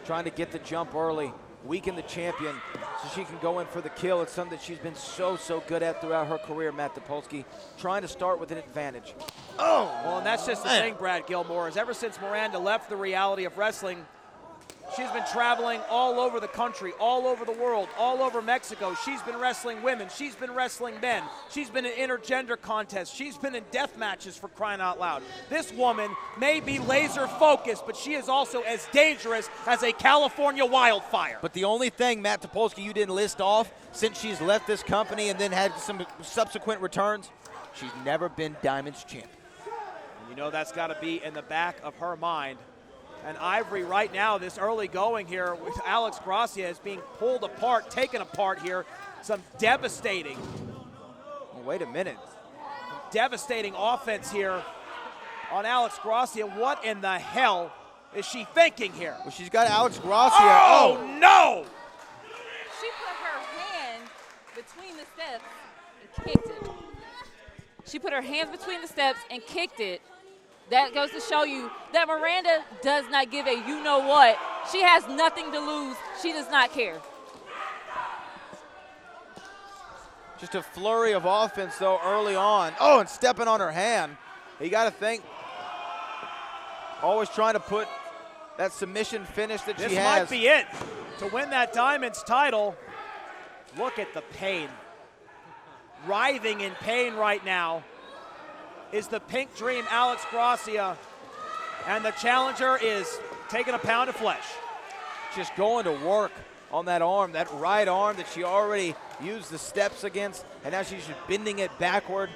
Trying to get the jump early, weaken the champion so she can go in for the kill. It's something that she's been so good at throughout her career, Matt Topolski, trying to start with an advantage. Oh! Well, and that's just the thing, Brad Gilmore, is ever since Miranda left the reality of wrestling, she's been traveling all over the country, all over the world, all over Mexico. She's been wrestling women. She's been wrestling men. She's been in intergender contests. She's been in death matches, for crying out loud. This woman may be laser focused, but she is also as dangerous as a California wildfire. But the only thing, Matt Topolski, you didn't list off since she's left this company and then had some subsequent returns, she's never been Diamonds champ. And you know that's got to be in the back of her mind. And Ivory right now, this early going here with Alex Gracia is being pulled apart, taken apart here. Some devastating. Well, wait a minute. Devastating offense here on Alex Gracia. What in the hell is she thinking here? Well, she's got Alex Gracia. Oh, no! She put her hand between the steps and kicked it. She put her hands between the steps and kicked it. That goes to show you that Miranda does not give a you-know-what. She has nothing to lose. She does not care. Just a flurry of offense, though, early on. Oh, and stepping on her hand. You got to think. Always trying to put that submission finish that she has. This might be it to win that Diamonds title. Look at the pain. Writhing in pain right now is the Pink Dream, Alex Gracia, and the challenger is taking a pound of flesh. Just going to work on that arm, that right arm that she already used the steps against, and now she's just bending it backward.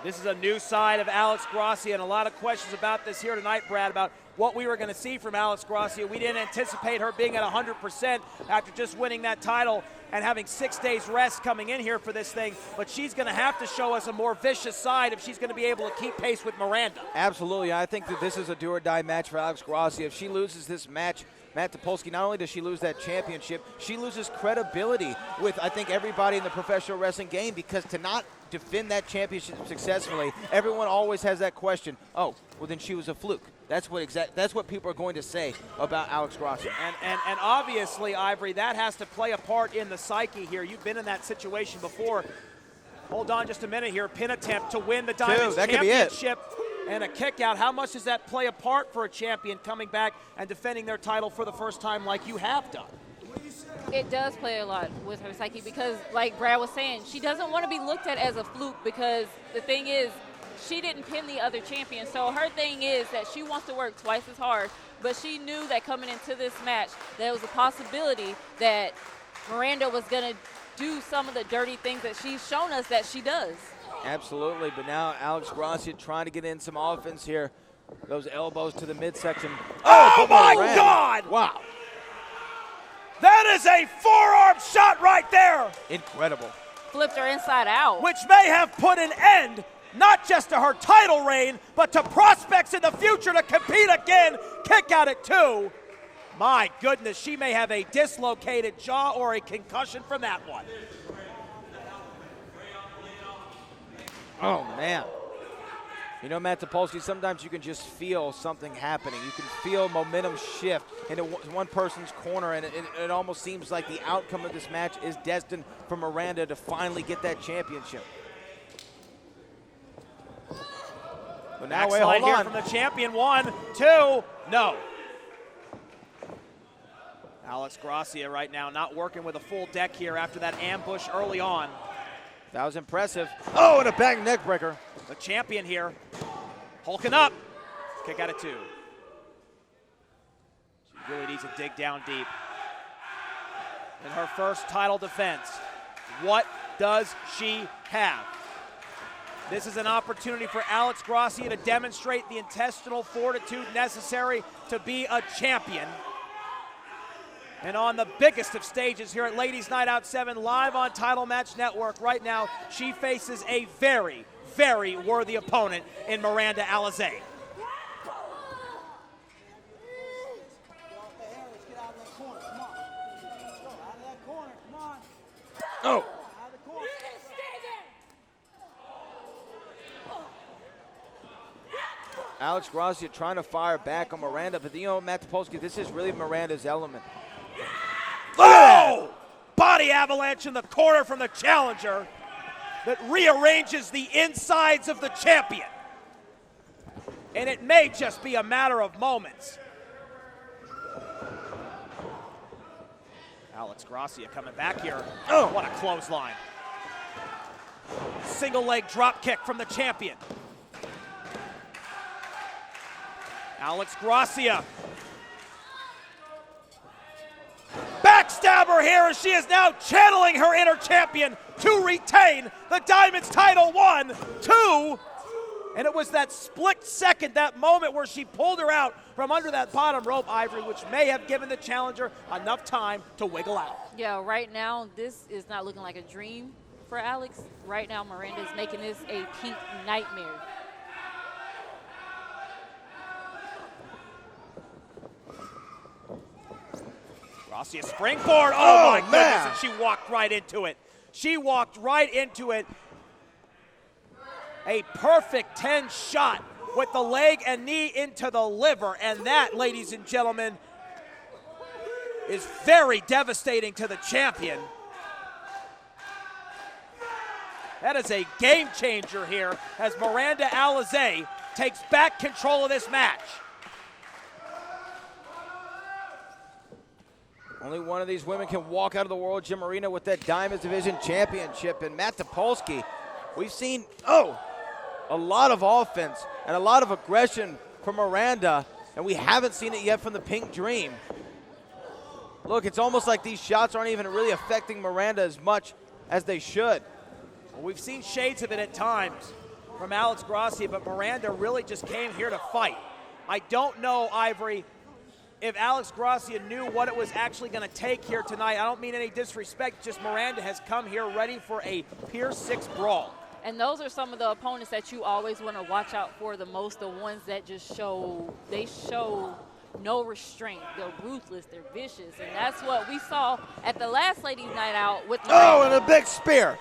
This is a new side of Alex Gracia, and a lot of questions about this here tonight, Brad, about what we were going to see from Alex Gracia. We didn't anticipate her being at 100% after just winning that title and having 6 days rest coming in here for this thing, but she's going to have to show us a more vicious side if she's going to be able to keep pace with Miranda. Absolutely. I think that this is a do-or-die match for Alex Gracia. If she loses this match, Matt Topolski, not only does she lose that championship, she loses credibility with, I think, everybody in the professional wrestling game, because to not defend that championship successfully, everyone always has that question, oh, well then she was a fluke. That's what people are going to say about Alex Gracia. And obviously, Ivory, that has to play a part in the psyche here. You've been in that situation before. Hold on just a minute here. Pin attempt to win the Diamonds Championship and a kick out. How much does that play a part for a champion coming back and defending their title for the first time like you have done? It does play a lot with her psyche because, like Brad was saying, she doesn't want to be looked at as a fluke, because the thing is, she didn't pin the other champion. So her thing is that she wants to work twice as hard, but she knew that coming into this match, there was a possibility that Miranda was going to do some of the dirty things that she's shown us that she does. Absolutely, but now Alex Gracia trying to get in some offense here. Those elbows to the midsection. Oh my God! Wow. That is a forearm shot right there. Incredible. Flipped her inside out. Which may have put an end not just to her title reign, but to prospects in the future to compete again. Kick out at 2. My goodness, she may have a dislocated jaw or a concussion from that one. Oh, man. You know, Matt Topolski, sometimes you can just feel something happening. You can feel momentum shift into one person's corner, and it almost seems like the outcome of this match is destined for Miranda to finally get that championship. But now, wait, hold on. From the champion. 1, 2, no. Alex Gracia right now not working with a full deck here after that ambush early on. That was impressive. Oh, and a back neck breaker. The champion here Hulking up. Kick out of 2. She really needs to dig down deep. In her first title defense, what does she have? This is an opportunity for Alex Gracia to demonstrate the intestinal fortitude necessary to be a champion. And on the biggest of stages here at Ladies Night Out 7, live on Title Match Network right now, she faces a very, very worthy opponent in Miranda Alizé. Oh. Alex Gracia trying to fire back on Miranda, but you know, Matt Topolski, this is really Miranda's element. Oh! Body avalanche in the corner from the challenger that rearranges the insides of the champion. And it may just be a matter of moments. Alex Gracia coming back here. Oh, what a clothesline. Single leg drop kick from the champion. Alex Gracia. Backstabber here as she is now channeling her inner champion to retain the Diamonds title. 1, 2. And it was that split second, that moment where she pulled her out from under that bottom rope, Ivory, which may have given the challenger enough time to wiggle out. Yeah, right now, this is not looking like a dream for Alex. Right now, Miranda is making this a pink nightmare. Gracia springboard. Oh, my goodness, man. and she walked right into it. She walked right into it. A perfect 10 shot with the leg and knee into the liver. And that, ladies and gentlemen, is very devastating to the champion. That is a game changer here as Miranda Alizé takes back control of this match. Only one of these women can walk out of the World Gym Arena with that Diamonds Division Championship. And Matt Topolski, we've seen, a lot of offense and a lot of aggression from Miranda, and we haven't seen it yet from the Pink Dream. Look, it's almost like these shots aren't even really affecting Miranda as much as they should. Well, we've seen shades of it at times from Alex Gracia, but Miranda really just came here to fight. I don't know, Ivory, if Alex Gracia knew what it was actually going to take here tonight. I don't mean any disrespect, just Miranda has come here ready for a Pier 6 brawl. And those are some of the opponents that you always want to watch out for the most, the ones that just show no restraint. They're ruthless, they're vicious, and that's what we saw at the last Ladies Night Out with Miranda. Oh, and a big spear.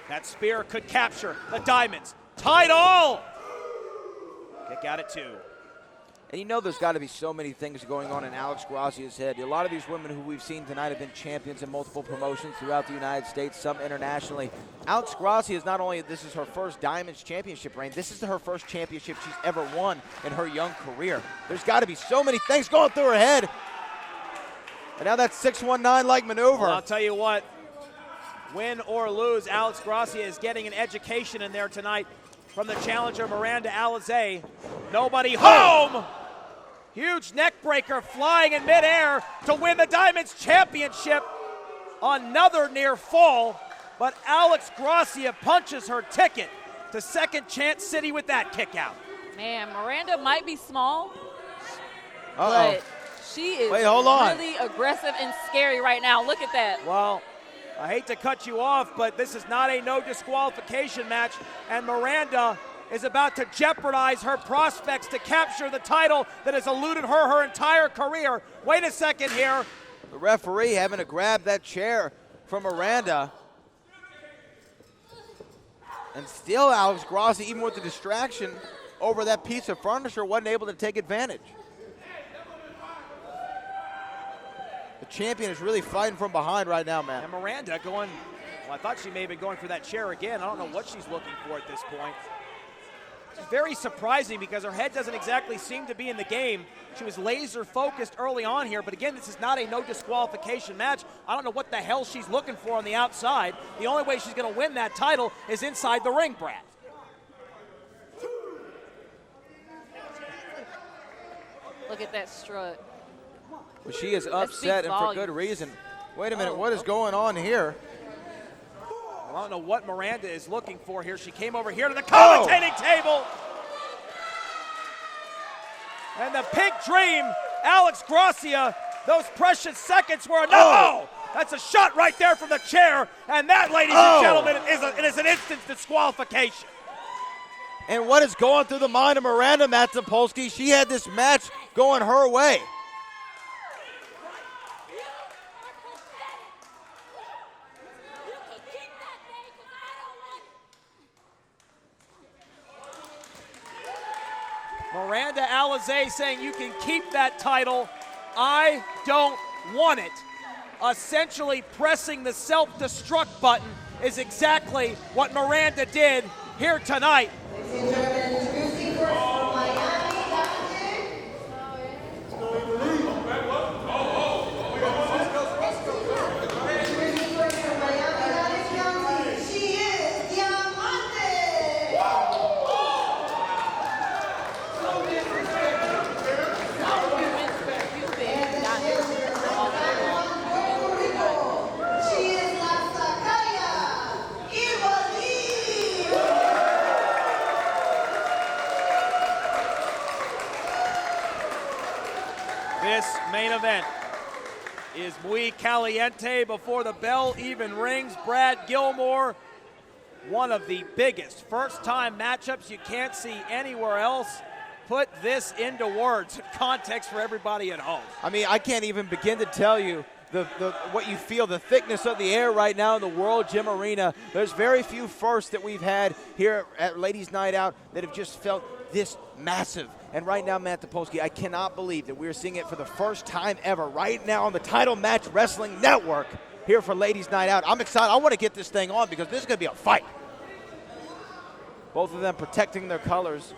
That spear could capture the Diamonds title. Kick out at 2. And you know there's got to be so many things going on in Alex Gracia's head. A lot of these women who we've seen tonight have been champions in multiple promotions throughout the United States, some internationally. Alex Gracia is not only, this is her first Diamonds Championship reign, this is her first championship she's ever won in her young career. There's got to be so many things going through her head. And now that 619-like maneuver. Well, I'll tell you what, win or lose, Alex Gracia is getting an education in there tonight from the challenger, Miranda Alizé. Nobody home. Huge neck breaker flying in midair to win the Diamonds Championship. Another near fall, but Alex Gracia punches her ticket to Second Chance City with that kick out. Man, Miranda might be small, Uh-oh. but she is Hold on. really aggressive and scary right now. Look at that. Well, I hate to cut you off, but this is not a no disqualification match, and Miranda is about to jeopardize her prospects to capture the title that has eluded her entire career. Wait a second here. The referee having to grab that chair from Miranda. And still Alex Gracia, even with the distraction over that piece of furniture, wasn't able to take advantage. The champion is really fighting from behind right now, man. And Miranda going, well, I thought she may have been going for that chair again. I don't know what she's looking for at this point. It's very surprising because her head doesn't exactly seem to be in the game. She was laser focused early on here, but again, this is not a no disqualification match. I don't know what the hell she's looking for on the outside. The only way she's going to win that title is inside the ring, Brad. Look at that strut. Well, she is upset, and for good reason. Wait a minute, what is going on here? Well, I don't know what Miranda is looking for here. She came over here to the commentating table. And the pink dream, Alex Gracia, those precious seconds were enough. Oh, that's a shot right there from the chair. And that, ladies and gentlemen, is an instant disqualification. And what is going through the mind of Miranda, Matt Topolski? She had this match going her way. Miranda Alizé saying you can keep that title. I don't want it. Essentially pressing the self-destruct button is exactly what Miranda did here tonight. Ladies and gentlemen, introducing first from Miami, Diamante. Introducing first from Miami, Diamante. She is Diamante. She is La Sacaya, Ivelisse. This main event is muy caliente before the bell even rings. Brad Gilmore, one of the biggest first-time matchups you can't see anywhere else. Put this into words and context for everybody at home. I mean, I can't even begin to tell you what you feel, the thickness of the air right now in the World Gym Arena. There's very few firsts that we've had here at Ladies Night Out that have just felt this massive. And right now, Matt Topolski, I cannot believe that we're seeing it for the first time ever right now on the Title Match Wrestling Network here for Ladies Night Out. I'm excited. I want to get this thing on because this is going to be a fight. Both of them protecting their colors.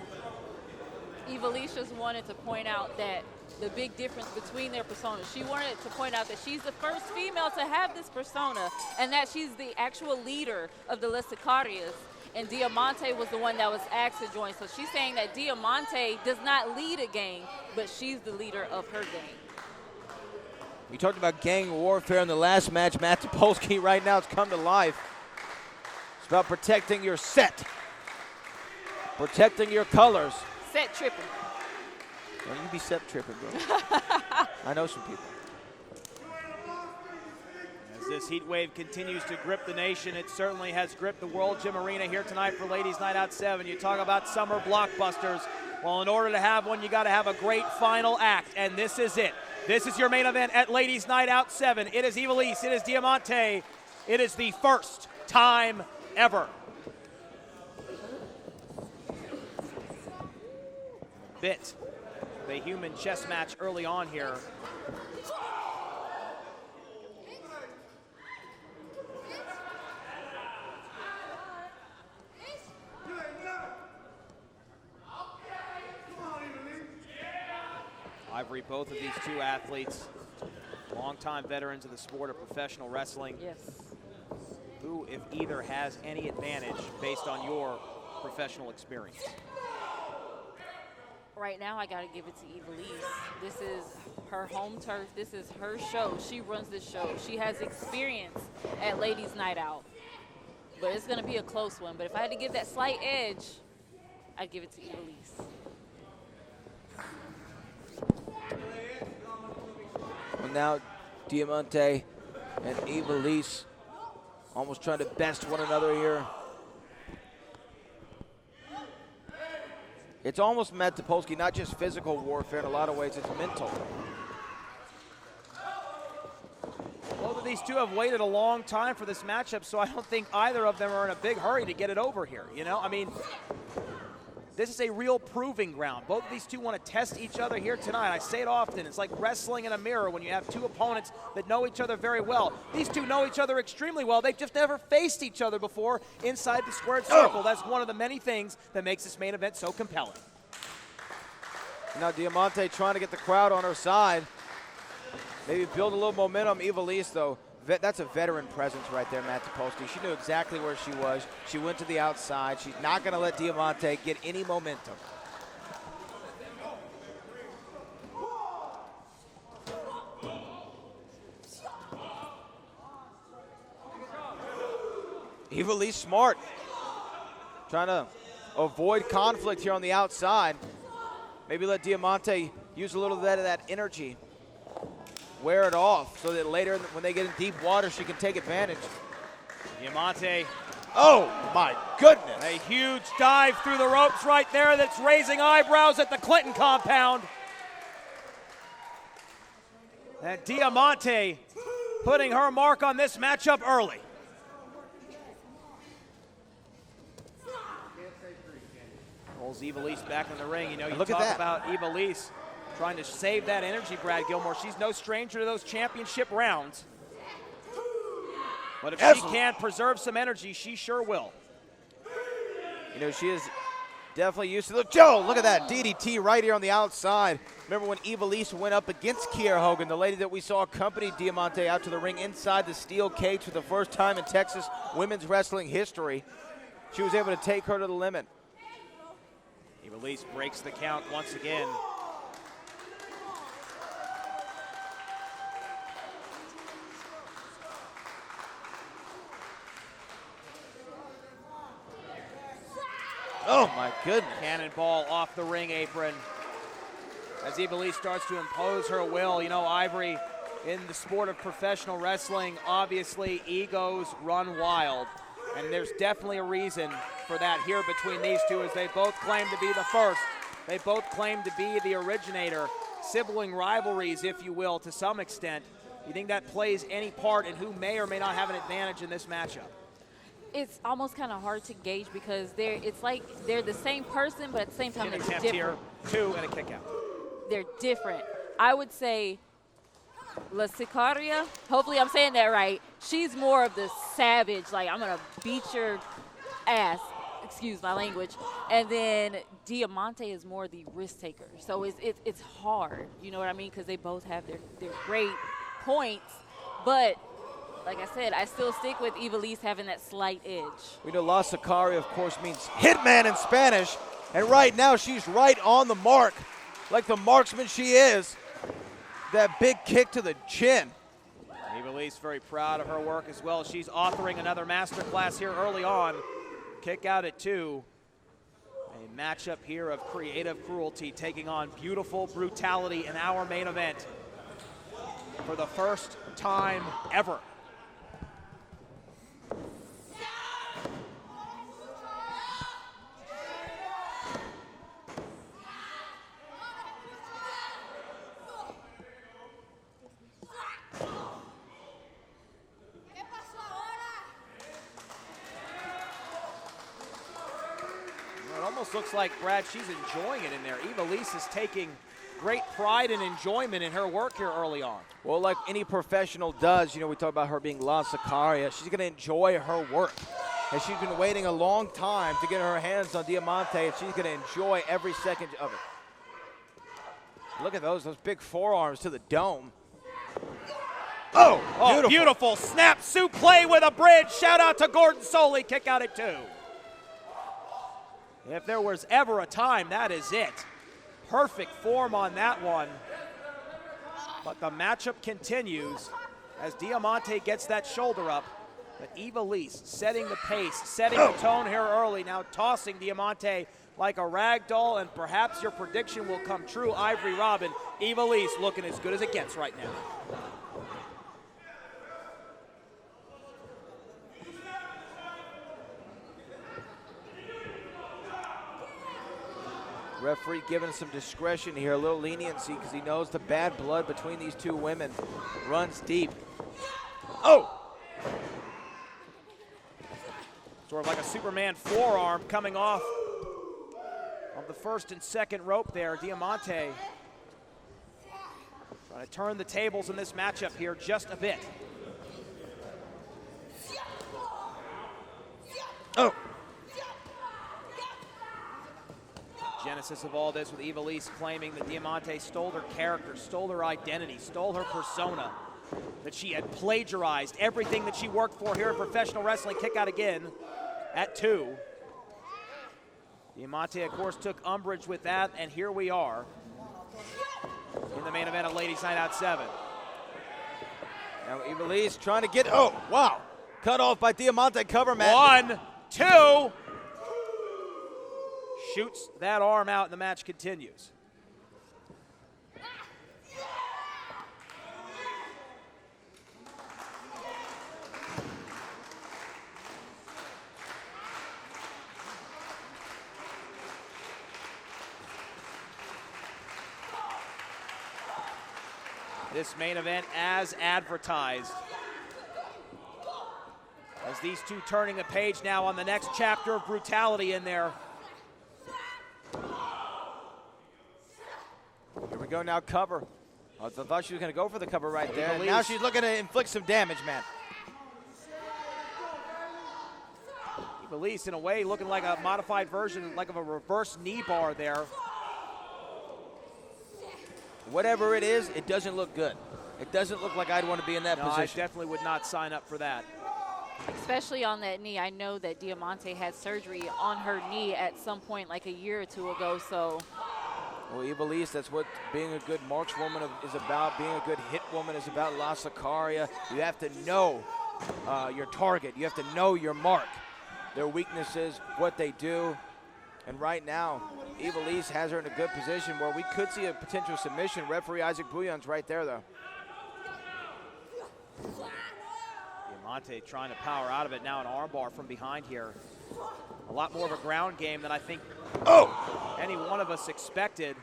Ivelisse just wanted to point out that the big difference between their personas. She wanted to point out that she's the first female to have this persona and that she's the actual leader of the Las Sicarias. And Diamante was the one that was asked to join. So she's saying that Diamante does not lead a gang, but she's the leader of her gang. We talked about gang warfare in the last match. Matt Topolski right now has come to life. It's about protecting your set, protecting your colors. Set tripping. Well, you be set tripping, bro. I know some people. As this heat wave continues to grip the nation, it certainly has gripped the World Gym Arena here tonight for Ladies Night Out 7. You talk about summer blockbusters. Well, in order to have one, you got to have a great final act, and this is it. This is your main event at Ladies Night Out 7. It is Ivelisse, it is Diamante. It is the first time ever. Bit of a human chess match early on here. Ivory, both of these two athletes, longtime veterans of the sport of professional wrestling. Yes. Who, if either, has any advantage based on your professional experience? Right now, I got to give it to Ivelisse. This is her home turf. This is her show. She runs this show. She has experience at Ladies Night Out. But it's going to be a close one. But if I had to give that slight edge, I'd give it to Ivelisse. Well, now Diamante and Ivelisse almost trying to best one another here. It's almost, Matt Topolski, not just physical warfare in a lot of ways, it's mental. Both of these two have waited a long time for this matchup, so I don't think either of them are in a big hurry to get it over here. You know, I mean, this is a real proving ground. Both of these two want to test each other here tonight. I say it often. It's like wrestling in a mirror when you have two opponents that know each other very well. These two know each other extremely well. They've just never faced each other before inside the squared circle. That's one of the many things that makes this main event so compelling. Now Diamante trying to get the crowd on her side. Maybe build a little momentum. Ivelisse, though, that's a veteran presence right there, Matt Topolski. She knew exactly where she was. She went to the outside. She's not going to let Diamante get any momentum. Ivelisse smart. Trying to avoid conflict here on the outside. Maybe let Diamante use a little bit of that energy. Wear it off so that later when they get in deep water, she can take advantage. Diamante. Oh, my goodness. A huge dive through the ropes right there that's raising eyebrows at the Clinton compound. And Diamante putting her mark on this matchup early. Pulls Ivelisse back in the ring. You know, you Look at talk that. about Ivelisse trying to save that energy, Brad Gilmore. She's no stranger to those championship rounds. But if she can preserve some energy, she sure will. You know, she is definitely used to Joe, look at that DDT right here on the outside. Remember when Ivelisse went up against Kiera Hogan, the lady that we saw accompany Diamante out to the ring inside the steel cage for the first time in Texas women's wrestling history. She was able to take her to the limit. Ivelisse breaks the count once again. Oh my goodness. Cannonball off the ring apron. As Ivelisse starts to impose her will, you know, Ivory, in the sport of professional wrestling, obviously egos run wild. And there's definitely a reason for that here between these two, as they both claim to be the first. They both claim to be the originator. Sibling rivalries, if you will, to some extent. You think that plays any part in who may or may not have an advantage in this matchup? It's almost kind of hard to gauge because it's like they're the same person, but at the same time, it's Attempt different. here, 2 and a kick out. They're different. I would say La Sicaria, hopefully I'm saying that right, she's more of the savage, like I'm going to beat your ass, excuse my language. And then Diamante is more the risk taker. So it's hard, you know what I mean? Because they both have their great points. But like I said, I still stick with Ivelisse having that slight edge. We know La Sicaria, of course, means hitman in Spanish. And right now, she's right on the mark, like the marksman she is. That big kick to the chin. Ivelisse very proud of her work as well. She's authoring another masterclass here early on. Kick out at 2. A matchup here of creative cruelty taking on beautiful brutality in our main event for the first time ever. Looks like, Brad, she's enjoying it in there. Ivelisse is taking great pride and enjoyment in her work here early on. Well, like any professional does, you know, we talk about her being La Sicaria. She's going to enjoy her work. And she's been waiting a long time to get her hands on Diamante, and she's going to enjoy every second of it. Look at those big forearms to the dome. Oh, beautiful snap suit play with a bridge. Shout out to Gordon Soley. Kick out at 2. If there was ever a time, that is it. Perfect form on that one. But the matchup continues as Diamante gets that shoulder up. But Ivelisse setting the pace, setting the tone here early, now tossing Diamante like a rag doll, and perhaps your prediction will come true, Ivory Robyn. Ivelisse looking as good as it gets right now. Referee giving some discretion here, a little leniency, because he knows the bad blood between these two women runs deep. Oh! Sort of like a Superman forearm coming off of the first and second rope there. Diamante trying to turn the tables in this matchup here just a bit. Oh! Genesis of all this with Ivelisse claiming that Diamante stole her character, stole her identity, stole her persona, that she had plagiarized everything that she worked for here in professional wrestling. Kick out again at 2. Diamante, of course, took umbrage with that, and here we are in the main event of Ladies Night Out 7. Now Ivelisse trying to get, oh, wow. Cut off by Diamante, cover mat. 1, 2. Shoots that arm out and the match continues. This main event as advertised. As these two turning a page now on the next chapter of brutality in there. Here we go now, cover. I thought she was going to go for the cover right there. And Ivelisse. now she's looking to inflict some damage, man. Ivelisse, in a way, looking like a modified version, like of a reverse knee bar there. Whatever it is, it doesn't look good. It doesn't look like I'd want to be in that No, position. I definitely would not sign up for that. Especially on that knee. I know that Diamante had surgery on her knee at some point like a year or two ago, so. Well, Ivelisse, that's what being a good markswoman is about. Being a good hit woman is about. La Sicaria. You have to know your target. You have to know your mark. Their weaknesses, what they do. And right now, Ivelisse has her in a good position where we could see a potential submission. Referee Isaac Bouillon's right there, though. Diamante trying to power out of it now, an armbar from behind here. A lot more of a ground game than I think any one of us expected.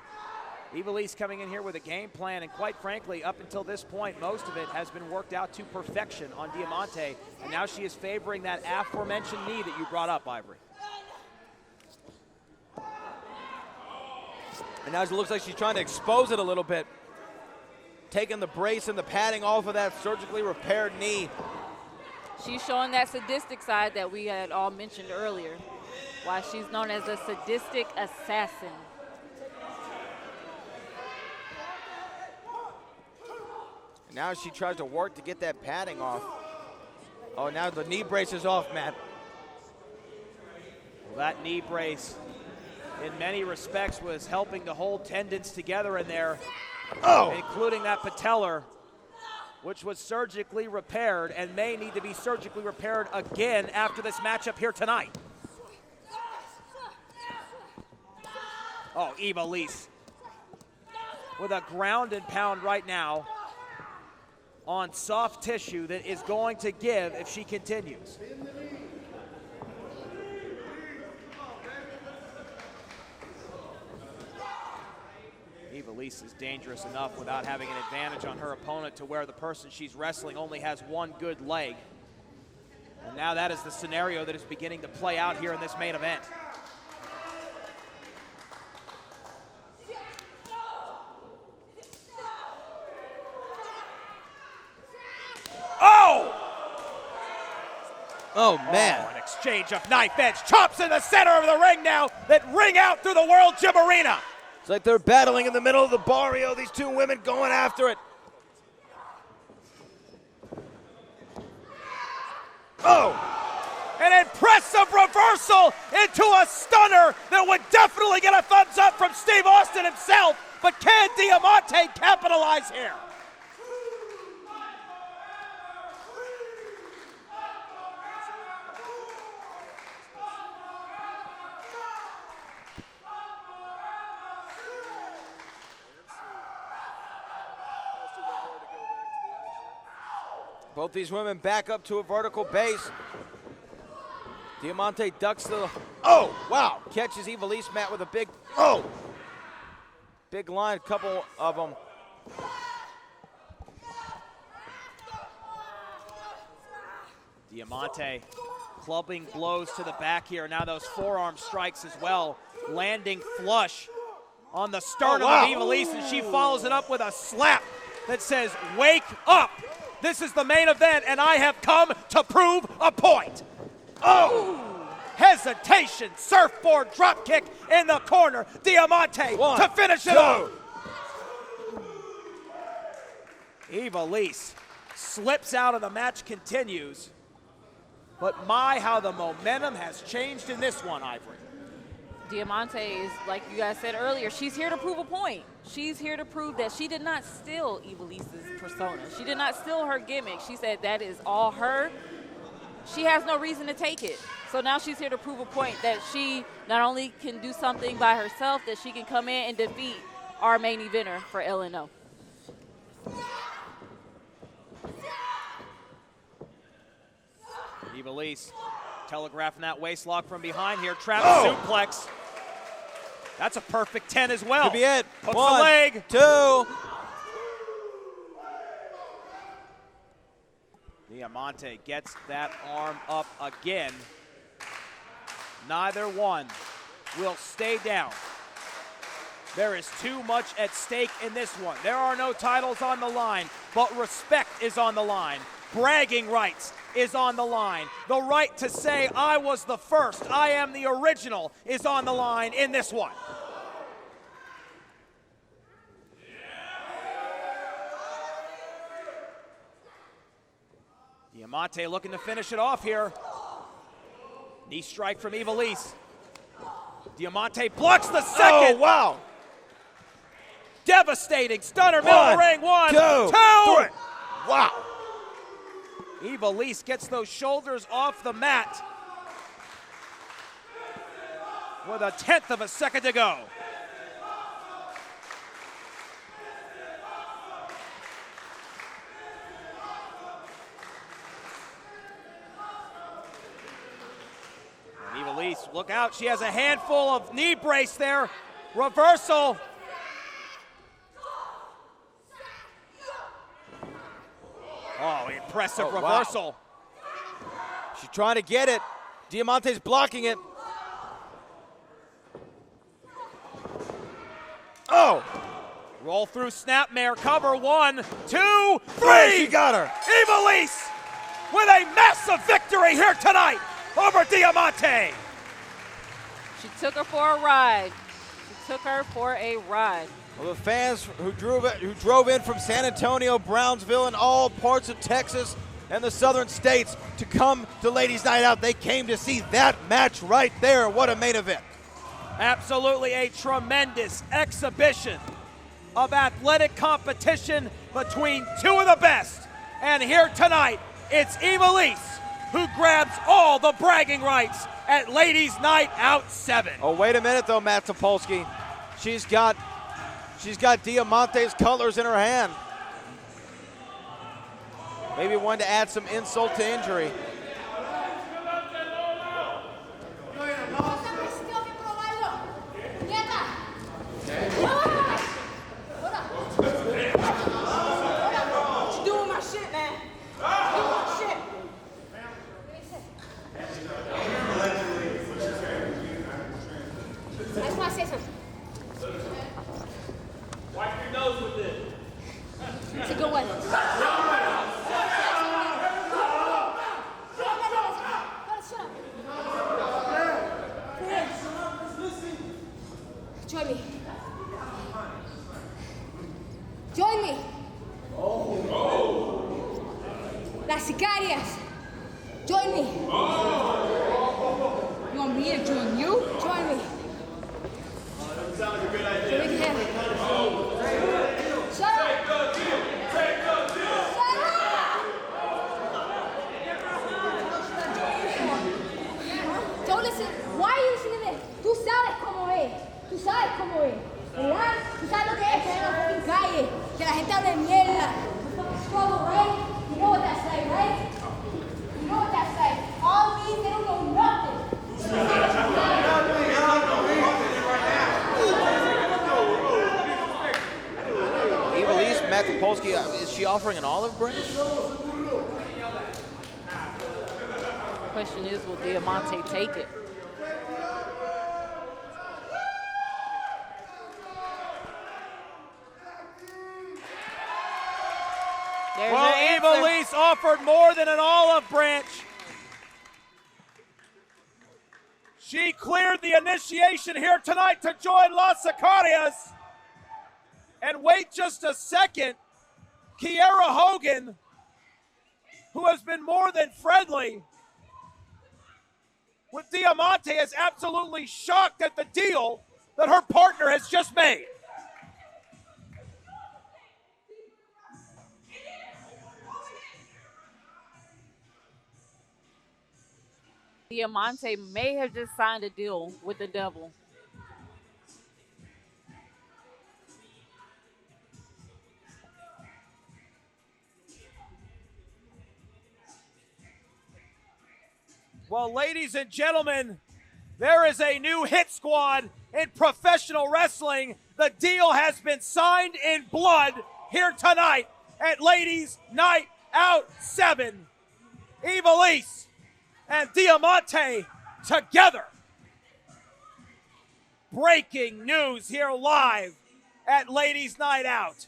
Ivelisse coming in here with a game plan, and quite frankly, up until this point, most of it has been worked out to perfection on Diamante, and now she is favoring that aforementioned knee that you brought up, Ivory. And now it looks like she's trying to expose it a little bit. Taking the brace and the padding off of that surgically repaired knee. She's showing that sadistic side that we had all mentioned earlier. Why she's known as a sadistic assassin. And now she tries to work to get that padding off. Oh, now the knee brace is off, Matt. Well, that knee brace, in many respects, was helping to hold tendons together in there, including that patellar, which was surgically repaired and may need to be surgically repaired again after this matchup here tonight. Oh, Ivelisse with a ground and pound right now on soft tissue that is going to give if she continues. Ivelisse is dangerous enough without having an advantage on her opponent to where the person she's wrestling only has one good leg. And now that is the scenario that is beginning to play out here in this main event. Oh, man. Oh, an exchange of knife edge chops in the center of the ring now that ring out through the World Gym Arena. It's like they're battling in the middle of the barrio. These two women going after it. An impressive reversal into a stunner that would definitely get a thumbs up from Steve Austin himself. But can Diamante capitalize here? Both these women back up to a vertical base. Diamante ducks the, wow. Catches Ivelisse, Matt, with a big, big line, couple of them. Diamante clubbing blows to the back here. Now those forearm strikes as well, landing flush on the sternum of Ivelisse, and she follows it up with a slap that says, "Wake up! This is the main event, and I have come to prove a point." Hesitation, surfboard drop kick in the corner. Diamante to finish it off. Ivelisse slips out of the match, continues. But my, how the momentum has changed in this one, Ivory. Diamante is, like you guys said earlier, she's here to prove a point. She's here to prove that she did not steal Ivelisse's persona. She did not steal her gimmick. She said that is all her. she has no reason to take it. So now she's here to prove a point that she not only can do something by herself, that she can come in and defeat our main eventer for LNO. Ivelisse telegraphing that waist lock from behind here. Trap suplex. That's a perfect 10 as well. Could be it. Hooks One, the leg. 2. Diamante gets that arm up again. Neither one will stay down. There is too much at stake in this one. There are no titles on the line, but respect is on the line. Bragging rights is on the line. The right to say, I was the first, I am the original, is on the line in this one. Diamante looking to finish it off here. Knee strike from Ivelisse. Diamante blocks the second. Oh, wow. Devastating stunner, middle of the ring. 1, 2. Wow. Ivelisse gets those shoulders off the mat with 1/10 of a second to go. And Ivelisse, look out, she has a handful of knee brace there. Reversal. Oh, impressive reversal. Wow. She's trying to get it. Diamante's blocking it. Oh! Roll through snapmare, cover 1, 2, 3! She got her. Ivelisse with a massive victory here tonight over Diamante. She took her for a ride. Well, the fans who drove in from San Antonio, Brownsville, and all parts of Texas and the southern states to come to Ladies Night Out, they came to see that match right there. What a main event. Absolutely a tremendous exhibition of athletic competition between two of the best. And here tonight, it's Ivelisse who grabs all the bragging rights at Ladies Night Out 7. Oh, wait a minute though, Matt Topolski. She's got Diamante's colors in her hand. Maybe one to add some insult to injury. What you doing with my shit, man? I just want to say something. Wipe your nose with this. It's a good one. Join me. Join me. Las sicarias. Join me. You want me to join you? Join me. So we can have it. Shut up. Shut up. Don't listen. Why are you listening to me? Tú sabes cómo es. Tú sabes cómo es. ¿Verdad? Tú sabes lo que es en la fucking calle. Que la gente hable mierda. Struggle, right? You know what that's like, right? You know what that's like. All these, they don't know nothing. Ivelisse, Matt Topolski, is she offering an olive branch? Question is, will Diamante take it? There's Well, Ivelisse offered more than an olive branch. She cleared the initiation here tonight to join Las Sicarias. And wait just a second, Kiera Hogan, who has been more than friendly with Diamante, is absolutely shocked at the deal that her partner has just made. Diamante may have just signed a deal with the devil. Well, ladies and gentlemen, there is a new hit squad in professional wrestling. The deal has been signed in blood here tonight at Ladies Night Out 7. Ivelisse and Diamante together. Breaking news here live at Ladies Night Out.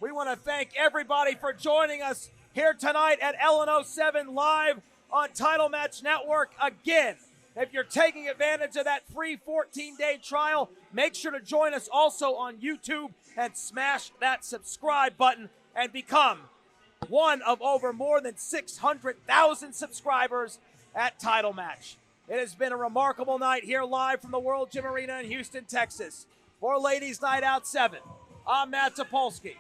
We want to thank everybody for joining us here tonight at LNO 7 live on Title Match Network. Again, if you're taking advantage of that free 14-day trial, make sure to join us also on YouTube and smash that subscribe button and become one of over more than 600,000 subscribers at Title Match. It has been a remarkable night here live from the World Gym Arena in Houston, Texas. For Ladies Night Out 7, I'm Matt Topolski.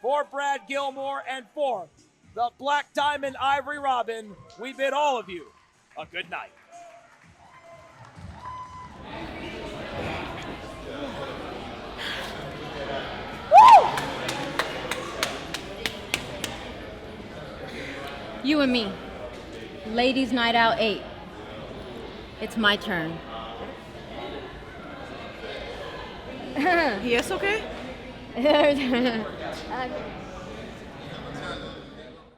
For Brad Gilmore and for the Black Diamond Ivory Robyn, we bid all of you a good night. You and me. Ladies Night Out 8. It's my turn. ¿Y eso qué?